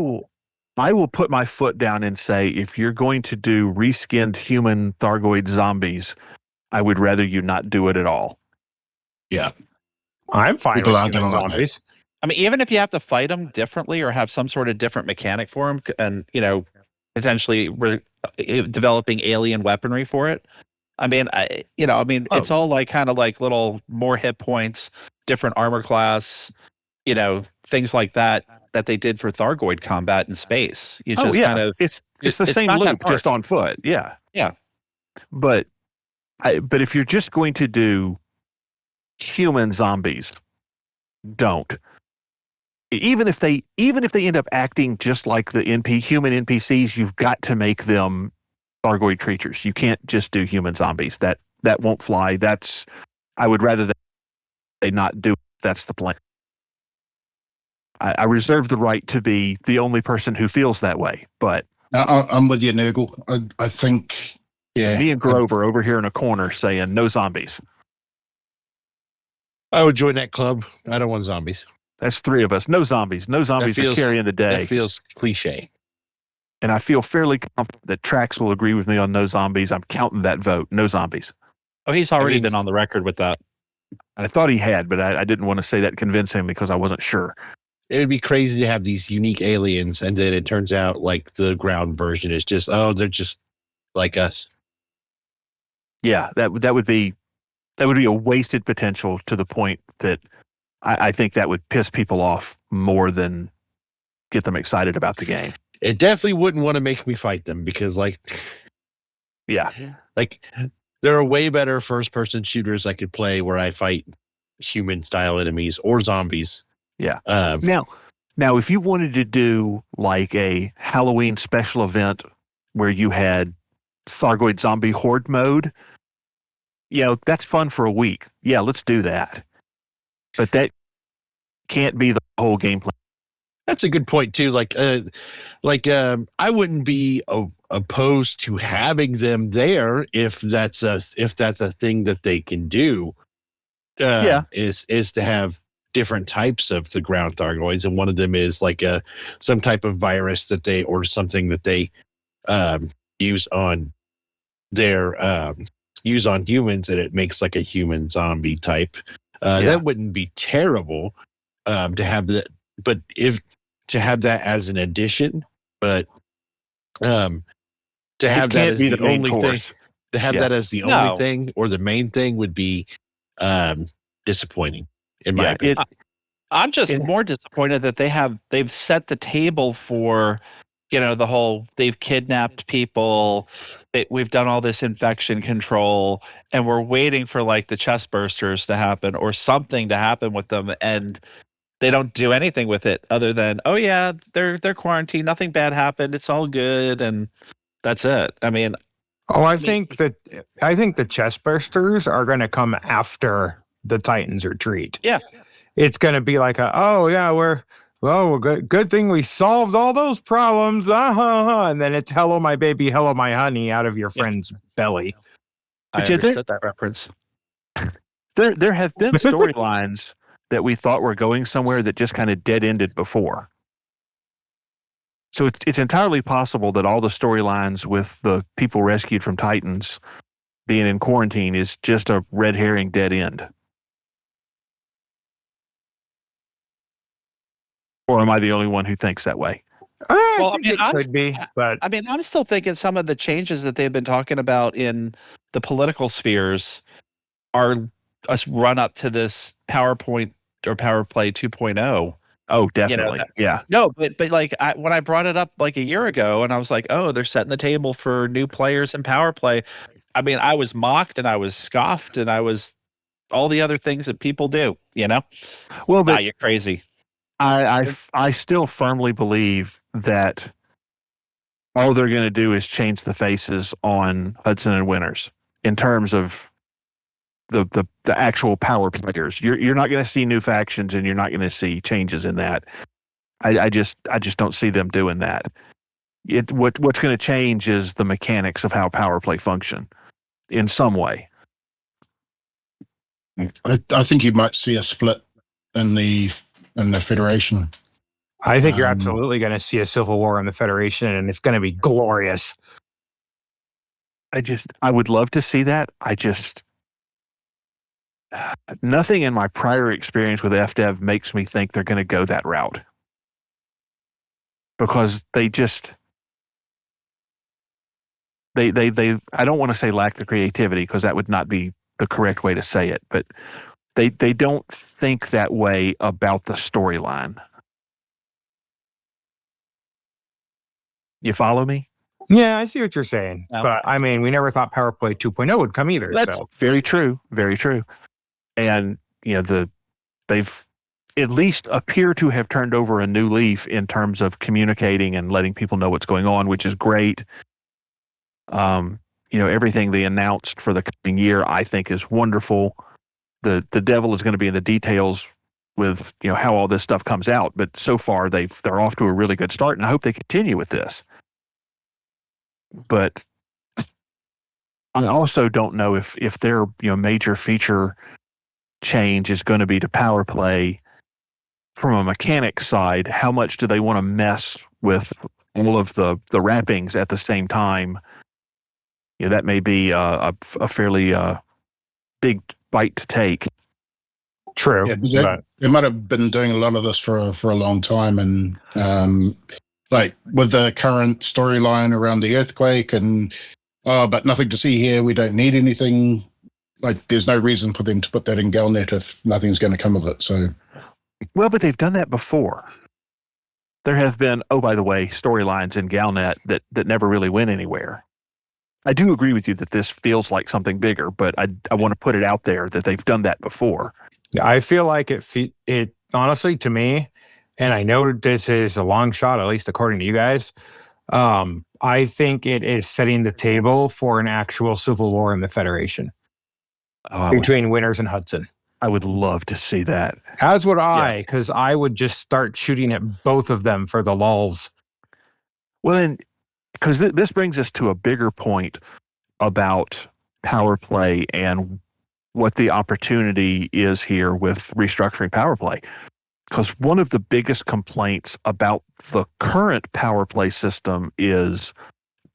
will put my foot down and say, if you're going to do reskinned human Thargoid zombies, I would rather you not do it at all. Yeah, I'm fine with human zombies. I mean, even if you have to fight them differently or have some sort of different mechanic for them, and potentially developing alien weaponry for it. I mean, it's all like kind of like little more hit points, different armor class, things like that they did for Thargoid combat in space. You just kind of it's the same loop, just on foot. Yeah, yeah. But if you're just going to do human zombies, don't. Even if they end up acting just like the human NPCs, you've got to make them Thargoid creatures. You can't just do human zombies. That won't fly. I would rather that they not do it. That's the plan. I reserve the right to be the only person who feels that way, but I'm with you, Nurgle. I think, yeah. me and Grover over here in a corner saying no zombies. I would join that club. I don't want zombies. That's three of us. No zombies. No zombies are carrying the day. That feels cliche. And I feel fairly confident that Trax will agree with me on no zombies. I'm counting that vote. No zombies. Oh, he's already been on the record with that. I thought he had, but I didn't want to say that convincingly because I wasn't sure. It would be crazy to have these unique aliens, and then it turns out like the ground version is just, they're just like us. Yeah, that would be a wasted potential to the point that I think that would piss people off more than get them excited about the game. It definitely wouldn't want to make me fight them because, Yeah, there are way better first-person shooters I could play where I fight human-style enemies or zombies. yeah. Now, if you wanted to do like a Halloween special event where you had Thargoid zombie horde mode, that's fun for a week. Yeah, let's do that. But that can't be the whole gameplay. That's a good point too. I wouldn't be opposed to having them there if that's a thing that they can do. Is to have different types of the ground Thargoids, and one of them is like some type of virus or something that they use on humans, and it makes like a human zombie type. That wouldn't be terrible to have that, but to have that as an addition, but to have that as the only thing, to have that as the only thing or the main thing would be disappointing in my opinion. I'm just more disappointed that they've set the table for, the whole, they've kidnapped people, we've done all this infection control, and we're waiting for like the chest bursters to happen or something to happen with them, and they don't do anything with it other than, oh yeah, they're quarantined, nothing bad happened, it's all good, and that's it. I mean, I think the chest bursters are going to come after the Titans retreat. Yeah. It's going to be like good thing we solved all those problems. And then it's hello, my baby, hello, my honey, out of your friend's belly. I understood that reference. There have been storylines that we thought were going somewhere that just kind of dead-ended before. So it's entirely possible that all the storylines with the people rescued from Titans being in quarantine is just a red herring dead end. Or am I the only one who thinks that way? I think it could be, but I mean, I'm still thinking some of the changes that they've been talking about in the political spheres are a run up to this PowerPoint or PowerPlay 2.0. Oh, definitely. Yeah. No, but like when I brought it up like a year ago, and I was like, oh, they're setting the table for new players in PowerPlay. I mean, I was mocked and I was scoffed and I was all the other things that people do. Well, but you're crazy. I still firmly believe that all they're going to do is change the faces on Hudson and Winters in terms of the actual power players. You're not going to see new factions, and you're not going to see changes in that. I just don't see them doing that. What's going to change is the mechanics of how power play function in some way. I think you might see a split in the Federation. I think you're absolutely going to see a civil war in the Federation, and it's going to be glorious. I would love to see that. Nothing in my prior experience with FDev makes me think they're going to go that route. Because they I don't want to say lack the creativity, because that would not be the correct way to say it, but they don't think that way about the storyline. You follow me? Yeah, I see what you're saying. No. But I mean, we never thought PowerPlay 2.0 would come either. That's very true. Very true. And they've at least appear to have turned over a new leaf in terms of communicating and letting people know what's going on, which is great. Everything they announced for the coming year, I think, is wonderful. The devil is going to be in the details with how all this stuff comes out. But so far, they're off to a really good start, and I hope they continue with this. But I also don't know if their major feature change is going to be to power play from a mechanics side. How much do they want to mess with all of the wrappings at the same time? That may be a fairly big bite to take. True. Yeah, they might have been doing a lot of this for a long time, and like with the current storyline around the earthquake, and but nothing to see here. We don't need anything. Like, there's no reason for them to put that in Galnet if nothing's going to come of it. So, well, but they've done that before. There have been, oh, by the way, storylines in Galnet that never really went anywhere. I do agree with you that this feels like something bigger, but I want to put it out there that they've done that before. Yeah, I feel like it honestly, to me, and I know this is a long shot, at least according to you guys, I think it is setting the table for an actual civil war in the Federation between Winters and Hudson. I would love to see that. As would I, because I would just start shooting at both of them for the lulz. Well, and because this brings us to a bigger point about power play and what the opportunity is here with restructuring power play. Because one of the biggest complaints about the current power play system is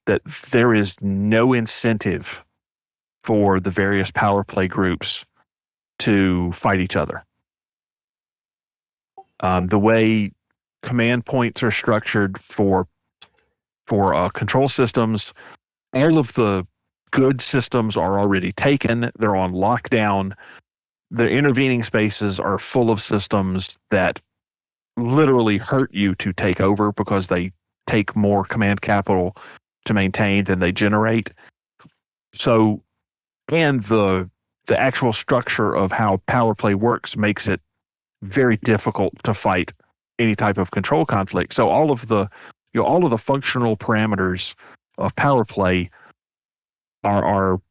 that there is no incentive for the various power play groups to fight each other. The way command points are structured for control systems, all of the good systems are already taken. They're on lockdown. The intervening spaces are full of systems that literally hurt you to take over because they take more command capital to maintain than they generate. So, and the actual structure of how power play works makes it very difficult to fight any type of control conflict. So all of the functional parameters of power play are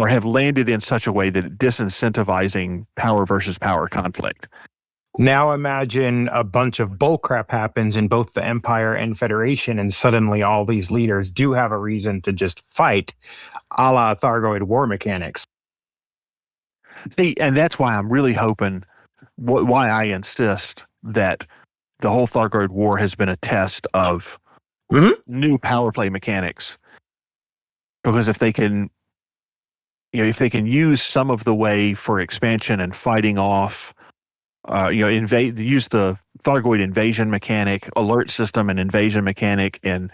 have landed in such a way that it's disincentivizing power versus power conflict. Now imagine a bunch of bullcrap happens in both the Empire and Federation, and suddenly all these leaders do have a reason to just fight, a la Thargoid war mechanics. See, and that's why I'm really hoping, why I insist that the whole Thargoid war has been a test of new power play mechanics. Because if they can use some of the way for expansion and fighting off, use the Thargoid invasion mechanic, alert system and invasion mechanic, and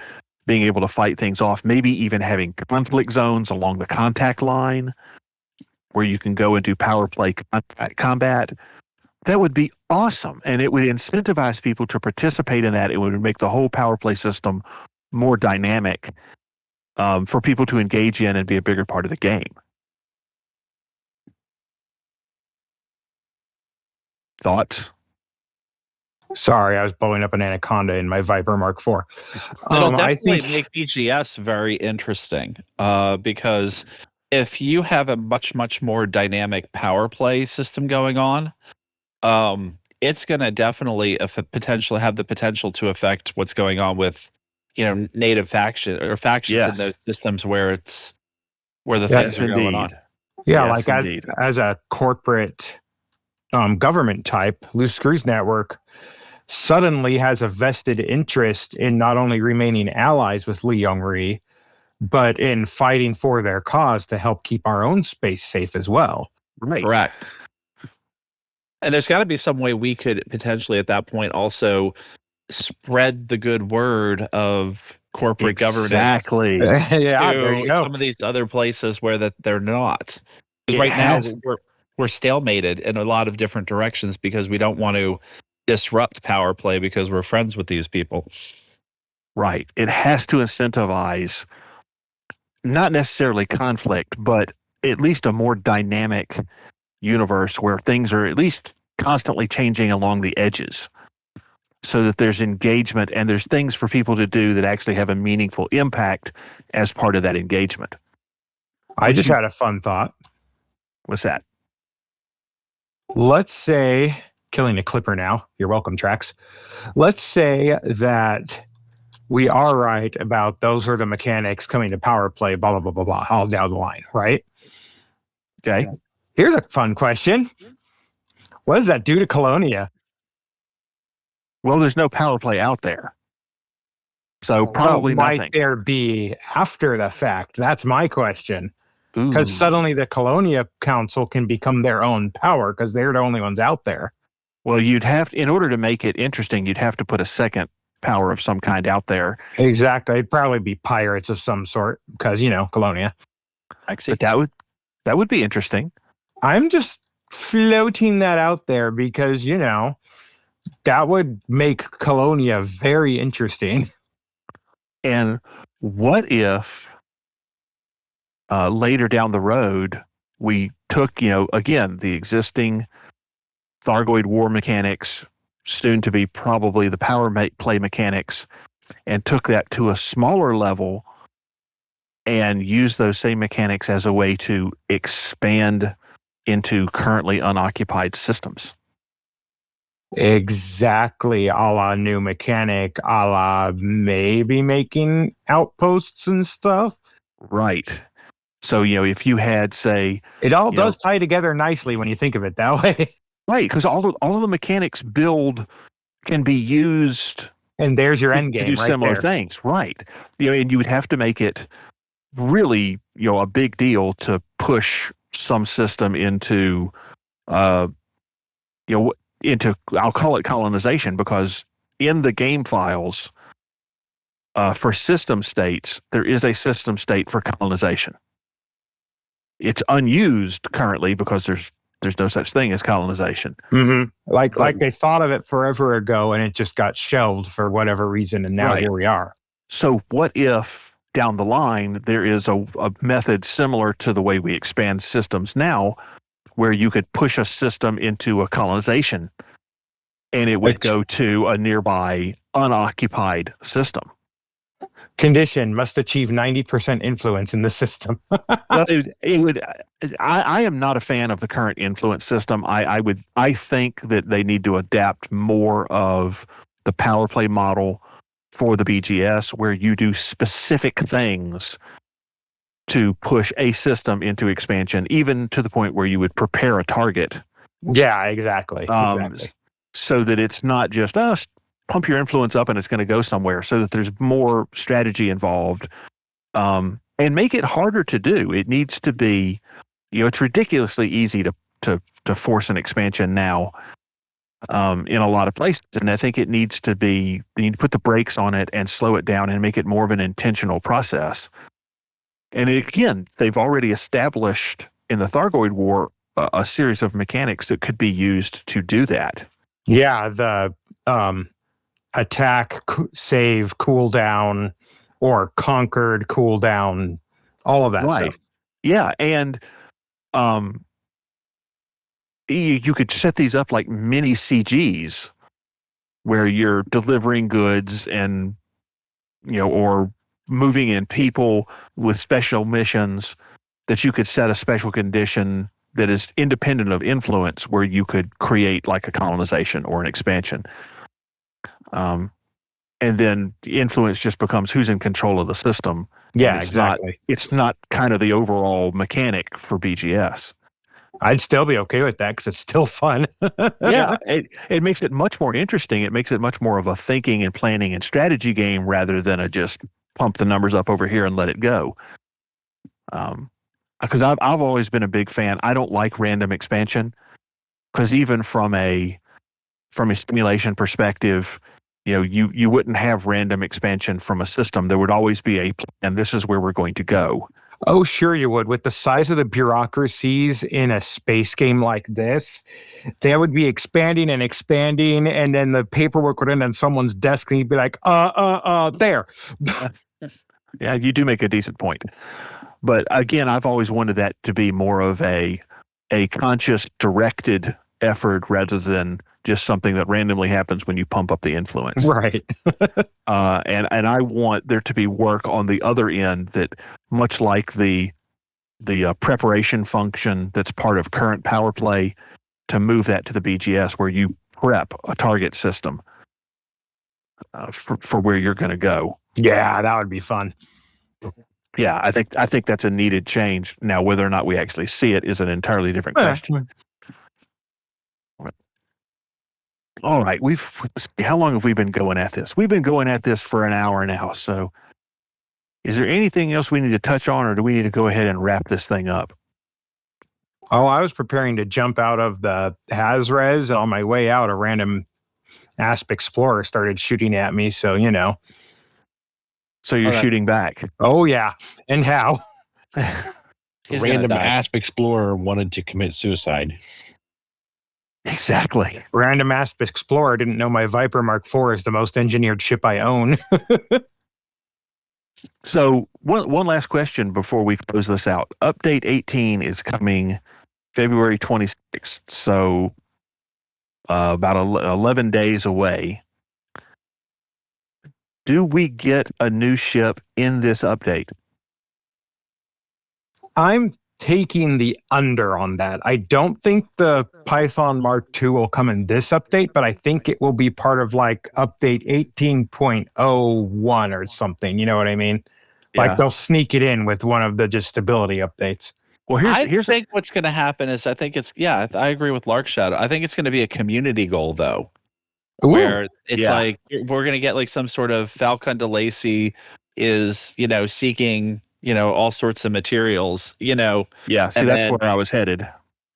being able to fight things off, maybe even having conflict zones along the contact line where you can go and do power play combat, that would be awesome. And it would incentivize people to participate in that. It would make the whole power play system more dynamic for people to engage in and be a bigger part of the game. Thoughts? Sorry, I was blowing up an anaconda in my Viper Mark IV. It'll definitely I think make BGS very interesting because if you have a much more dynamic power play system going on, it's going to definitely potentially have the potential to affect what's going on with native factions in those systems where the things are going on. Yeah, yes, like as a corporate government type, Loose Screws Network suddenly has a vested interest in not only remaining allies with Li Yongri, but in fighting for their cause to help keep our own space safe as well. Right. Correct. And there's got to be some way we could potentially at that point also spread the good word of corporate governance. Exactly. Yeah, to there you go. some of these other places where that they're not. Right now we're stalemated in a lot of different directions because we don't want to disrupt power play because we're friends with these people. Right. It has to incentivize not necessarily conflict, but at least a more dynamic universe where things are at least constantly changing along the edges. so that there's engagement and there's things for people to do that actually have a meaningful impact as part of that engagement. I just had a fun thought. What's that? Let's say, killing a clipper now. You're welcome, Trax. Let's say that we are right about those are the mechanics coming to power play, blah, blah, blah, blah, blah, all down the line, right? Okay. Here's a fun question. What does that do to Colonia? Well, there's no power play out there. So probably might nothing. there be after the fact? That's my question. Ooh. Because suddenly the Colonia Council can become their own power because they're the only ones out there. Well, you'd have to, in order to make it interesting, you'd have to put a second power of some kind out there. Exactly. It'd probably be pirates of some sort because, Colonia. But that would be interesting. I'm just floating that out there because, that would make Colonia very interesting. And what if later down the road we took, again, the existing Thargoid war mechanics, soon to be probably the power play mechanics, and took that to a smaller level and used those same mechanics as a way to expand into currently unoccupied systems? Exactly, a la new mechanic, a la maybe making outposts and stuff. Right. So, if you had, say... It all does tie together nicely when you think of it that way. Right, because all of the mechanics can be used... And there's your end game to do right similar there. things, right. And you would have to make it really, a big deal to push some system into, I'll call it colonization, because in the game files for system states, there is a system state for colonization. It's unused currently because there's no such thing as colonization. Mm-hmm. Like they thought of it forever ago and it just got shelved for whatever reason, and now here we are. So what if down the line there is a method similar to the way we expand systems now, where you could push a system into a colonization and it would go to a nearby unoccupied system? Condition must achieve 90% influence in the system. Well, it would. I am not a fan of the current influence system. I think that they need to adapt more of the power play model for the BGS, where you do specific things to push a system into expansion, even to the point where you would prepare a target. Yeah, exactly. So that it's not just us. Pump your influence up and it's going to go somewhere, so that there's more strategy involved, and make it harder to do. It needs to be, it's ridiculously easy to force an expansion now in a lot of places. And I think they need to put the brakes on it and slow it down and make it more of an intentional process. And again, they've already established in the Thargoid War a series of mechanics that could be used to do that. Yeah, the attack, save, cooldown, or conquered, cooldown, all of that stuff. Yeah, and you could set these up like mini CGs where you're delivering goods and, or moving in people with special missions, that you could set a special condition that is independent of influence, where you could create like a colonization or an expansion. And then influence just becomes who's in control of the system. Yeah, exactly. It's not kind of the overall mechanic for BGS. I'd still be okay with that because it's still fun. Yeah, it makes it much more interesting. It makes it much more of a thinking and planning and strategy game rather than a just pump the numbers up over here and let it go. Because I've always been a big fan. I don't like random expansion, because even from a simulation perspective, you wouldn't have random expansion from a system. There would always be a plan. This is where we're going to go. Oh, sure you would. With the size of the bureaucracies in a space game like this, they would be expanding, and then the paperwork would end on someone's desk, and you'd be like, there. Yeah, you do make a decent point. But again, I've always wanted that to be more of a conscious, directed effort rather than just something that randomly happens when you pump up the influence. Right. And I want there to be work on the other end that, much like the preparation function that's part of current power play, to move that to the BGS where you prep a target system for where you're going to go. Yeah, that would be fun. Yeah, I think that's a needed change. Now, whether or not we actually see it is an entirely different question. All right, how long have we been going at this? We've been going at this for an hour now. So, is there anything else we need to touch on, or do we need to go ahead and wrap this thing up? Oh, I was preparing to jump out of the Hazres. On my way out, a random Asp Explorer started shooting at me. So, you know. So you're shooting back. Oh, yeah. And how? Random Asp Explorer wanted to commit suicide. Exactly. Random Asp Explorer didn't know my Viper Mark IV is the most engineered ship I own. So one last question before we close this out. Update 18 is coming February 26th. So about 11 days away. Do we get a new ship in this update? I'm taking the under on that. I don't think the Python Mark II will come in this update, but I think it will be part of like update 18.01 or something. You know what I mean? Yeah. Like they'll sneak it in with one of the just stability updates. Well, I think what's going to happen is I agree with Lark Shadow. I think it's going to be a community goal though. Ooh. Where it's like we're going to get like some sort of Falcon de Lacy is, seeking, all sorts of materials, Yeah, see, that's where I was headed.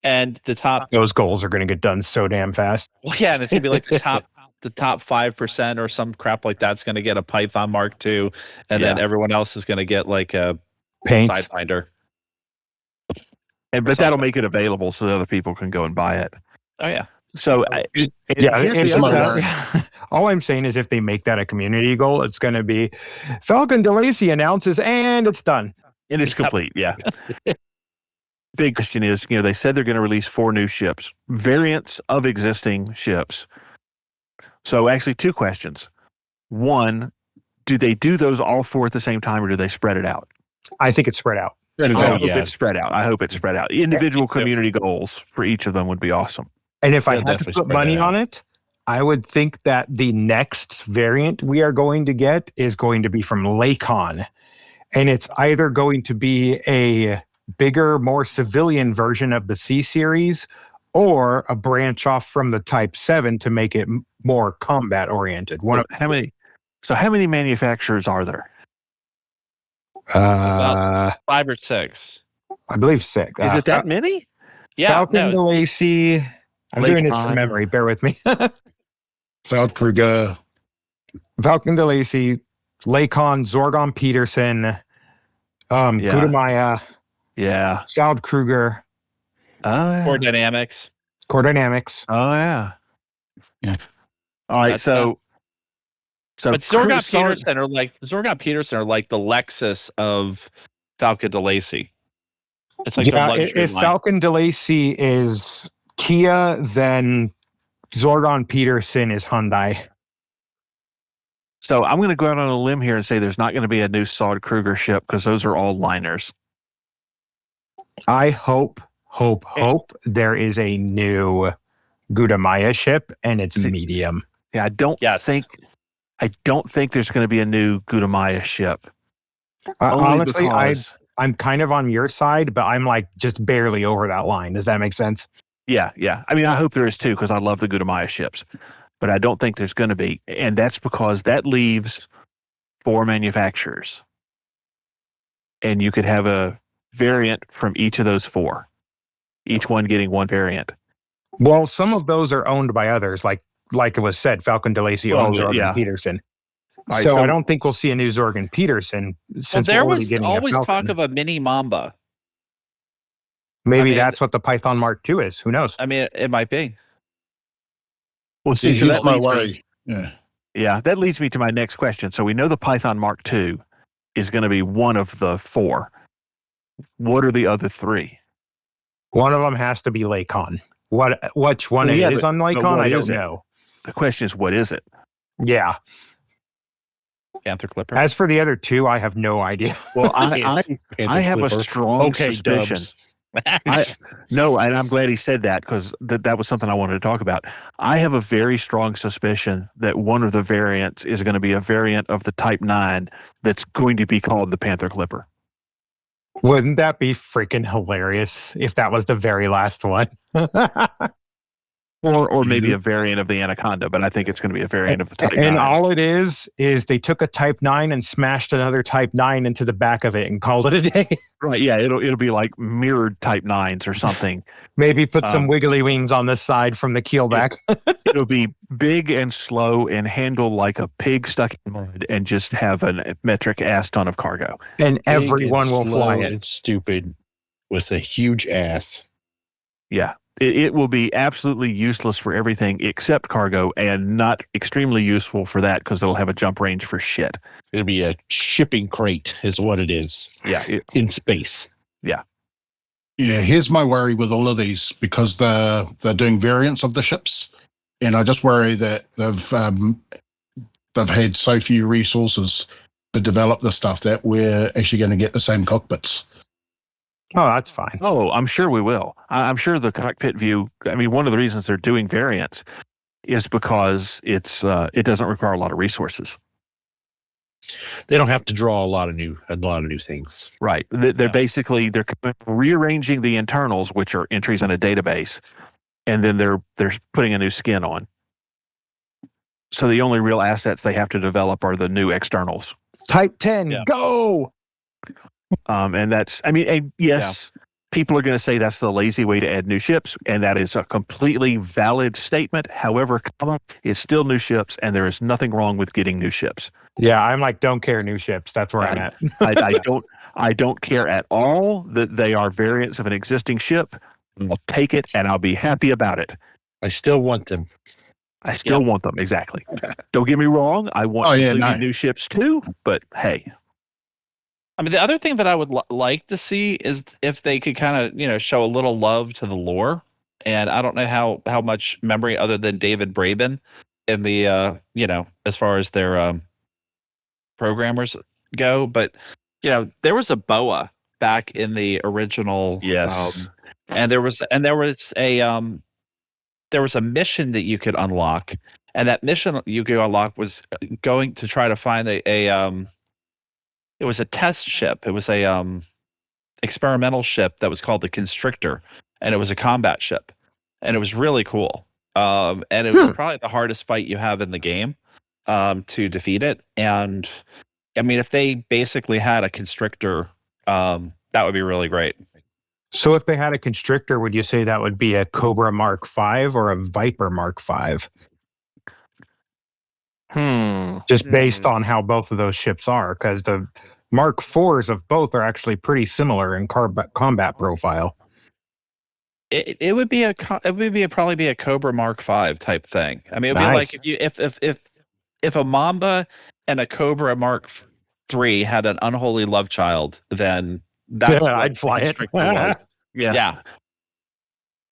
And the top those goals are going to get done so damn fast. Well, yeah, and it's going to be like the top 5% or some crap like that's going to get a Python Mark II, and then everyone else is going to get like a Paints. Sidewinder. But that'll make it available so that other people can go and buy it. Oh yeah. So all I'm saying is if they make that a community goal, it's going to be Falcon de Lacy announces and it's done. It is complete. Yeah. Big question is, they said they're going to release 4 new ships, variants of existing ships. So actually 2 questions. One, do they do those all 4 at the same time, or do they spread it out? I think it's spread out. I hope it's spread out. Individual community goals for each of them would be awesome. And if I had to put money on it, I would think that the next variant we are going to get is going to be from Lakon. And it's either going to be a bigger, more civilian version of the C series or a branch off from the Type 7 to make it more combat oriented. How many manufacturers are there? About 5 or 6. I believe 6. Is it that many? Yeah. Falcon de Lacy. I'm doing this from memory. Bear with me. Feldkruger. Falcon de Lacy, Lakon, Zorgon Peterson, Gudamaya, Feldkruger, Core Dynamics. Core Dynamics. Oh yeah. All right, so but Zorgon Peterson are like the Lexus of Falcon de Lacy. It's like the luxury if line. Falcon de Lacy is Kia, then Zorgon Peterson is Hyundai. So I'm going to go out on a limb here and say there's not going to be a new Solid Kruger ship because those are all liners. I hope there is a new Gudamaya ship and it's medium. Yeah, I don't think there's going to be a new Gudamaya ship. Honestly, I'm kind of on your side, but I'm like just barely over that line. Does that make sense? Yeah. I mean, I hope there is too, because I love the Gudamaya ships, but I don't think there's going to be. And that's because that leaves 4 manufacturers. And you could have a variant from each of those 4, each one getting 1 variant. Well, some of those are owned by others, like it was said, Falcon de Lacy owns Zorgon Peterson. Right, so I don't think we'll see a new Zorgon Peterson. Since there was always talk of a mini Mamba. Maybe that's what the Python Mark II is. Who knows? I mean, it might be. Well, see, so that's my worry. Yeah, that leads me to my next question. So we know the Python Mark II is going to be one of the 4. What are the other 3? One of them has to be Lakon. Which one Well, it yeah, is but- on but Lycon, what I is don't it? know. The question is, what is it? Yeah. Panther Clipper. As for the other two, I have no idea. Well, I Panther have a Clipper. strong Okay, suspicion. Dubs. No, and I'm glad he said that because that was something I wanted to talk about. I have a very strong suspicion that one of the variants is going to be a variant of the Type 9 that's going to be called the Panther Clipper. Wouldn't that be freaking hilarious if that was the very last one? Or maybe a variant of the Anaconda, but I think it's going to be a variant of the Type 9. And all it is they took a Type 9 and smashed another Type 9 into the back of it and called it a day. Right, yeah, it'll be like mirrored Type 9s or something. Maybe put some wiggly wings on the side from the keel back. It'll be big and slow and handle like a pig stuck in mud and just have a metric ass ton of cargo. And Big everyone and will fly slow it. and stupid with a huge ass. Yeah. It will be absolutely useless for everything except cargo and not extremely useful for that because it'll have a jump range for shit. It'll be a shipping crate, is what it is. Yeah. In space. Yeah, here's my worry with all of these because they're doing variants of the ships, and I just worry that they've had so few resources to develop the stuff that we're actually going to get the same cockpits. Oh, that's fine. Oh, I'm sure we will. I'm sure the cockpit view, I mean, one of the reasons they're doing variants is because it doesn't require a lot of resources. They don't have to draw a lot of new things. Right. They're basically they're rearranging the internals, which are entries in a database, and then they're putting a new skin on. So the only real assets they have to develop are the new externals. Type 10, go! And that's, I mean, and yes, people are going to say that's the lazy way to add new ships, and that is a completely valid statement. However, Qama is still new ships, and there is nothing wrong with getting new ships. Yeah, I'm like, don't care new ships. That's where I'm at. I don't care at all that they are variants of an existing ship. I'll take it, and I'll be happy about it. I still want them. I still want them, exactly. Don't get me wrong. I want completely new ships too, but hey. I mean, the other thing that I would like to see is if they could kind of, show a little love to the lore. And I don't know how much memory other than David Braben in the, as far as their programmers go. But, there was a boa back in the original. Yes. And there was a mission that you could unlock. And that mission you could unlock was going to try to find it was a test ship. It was a experimental ship that was called the Constrictor, and it was a combat ship, and it was really cool. And it was probably the hardest fight you have in the game to defeat it. And I mean, if they basically had a Constrictor, that would be really great. So if they had a Constrictor, would you say that would be a Cobra Mark V or a Viper Mark V? Just based on how both of those ships are, because the Mark IVs of both are actually pretty similar in combat profile. It would probably be a Cobra Mark V type thing. I mean, it'd be like if a Mamba and a Cobra Mark III had an unholy love child, then that's what I'd fly it. Yeah.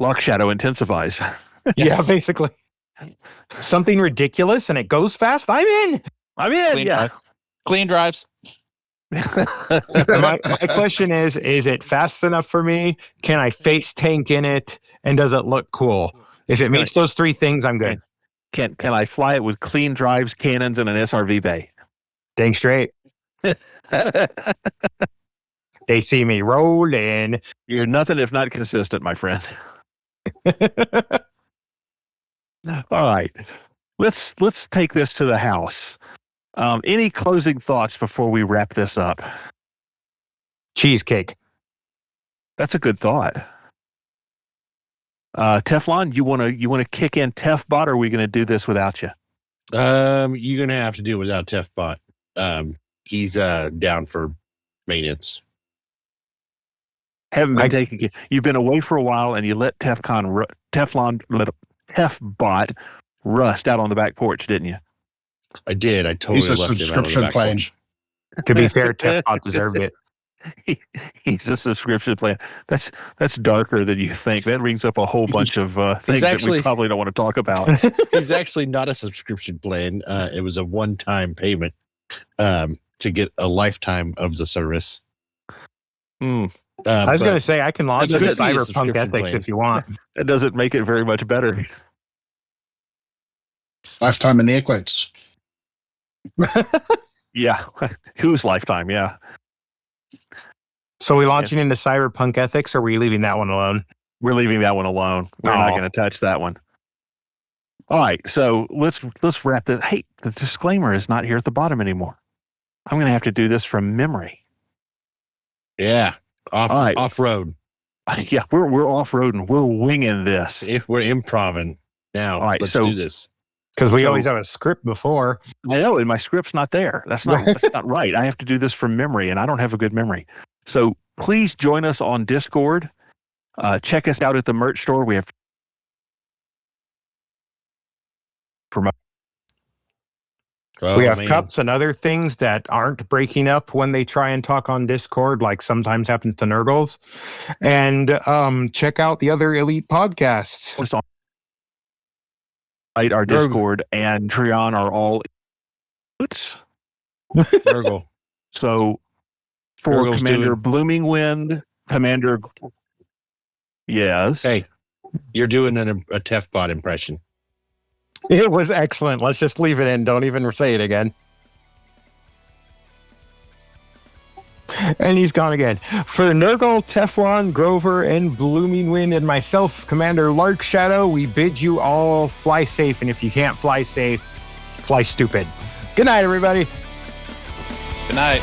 Lock shadow intensifies. Yeah, basically. Something ridiculous and it goes fast. I'm in. Clean drives. My question is it fast enough for me? Can I face tank in it? And does it look cool? If it meets those three things, I'm good. Can I fly it with clean drives, cannons, and an SRV bay? Dang straight. They see me rolling. You're nothing if not consistent, my friend. All right. Let's take this to the house. Any closing thoughts before we wrap this up? Cheesecake. That's a good thought. Teflon, you want to kick in Tefbot, or are we going to do this without you? You're gonna have to do it without Tefbot. He's down for maintenance. Haven't been taking. You've been away for a while, and you let Tefbot rust out on the back porch, didn't you? I did. I totally He's a left him out on the subscription back plan. porch. To be fair, Tefbot deserved it. He's a subscription plan. That's darker than you think. That brings up a whole bunch of things that we probably don't want to talk about. He's actually not a subscription plan. It was a one-time payment to get a lifetime of the service. I was going to say, I can launch the Cyberpunk Ethics if you want. That doesn't make it very much better. Lifetime in air quotes. Yeah. Whose lifetime? Yeah. So we launching into Cyberpunk Ethics, or are we leaving that one alone? We're leaving that one alone. We're not going to touch that one. All right. So let's wrap this. Hey, the disclaimer is not here at the bottom anymore. I'm going to have to do this from memory. Yeah. Off-road. Yeah, we're off-roading. We're winging this. If we're improving now, all right, let's do this. Because we always have a script before. I know, and my script's not there. That's not right. I have to do this from memory, and I don't have a good memory. So please join us on Discord. Check us out at the merch store. We have cups and other things that aren't breaking up when they try and talk on Discord, like sometimes happens to Nurgles. And check out the other Elite podcasts. Just on our Discord and Trion are all Nurgle. So for Nurgle's Commander Blooming Wind, Commander... Yes. Hey, you're doing a Tefbot impression. It was excellent. Let's just leave it in. Don't even say it again. And he's gone again. For Nurgle, Teflon, Grover, and Blooming Wind, and myself, Commander Lark Shadow, we bid you all fly safe. And if you can't fly safe, fly stupid. Good night, everybody. Good night.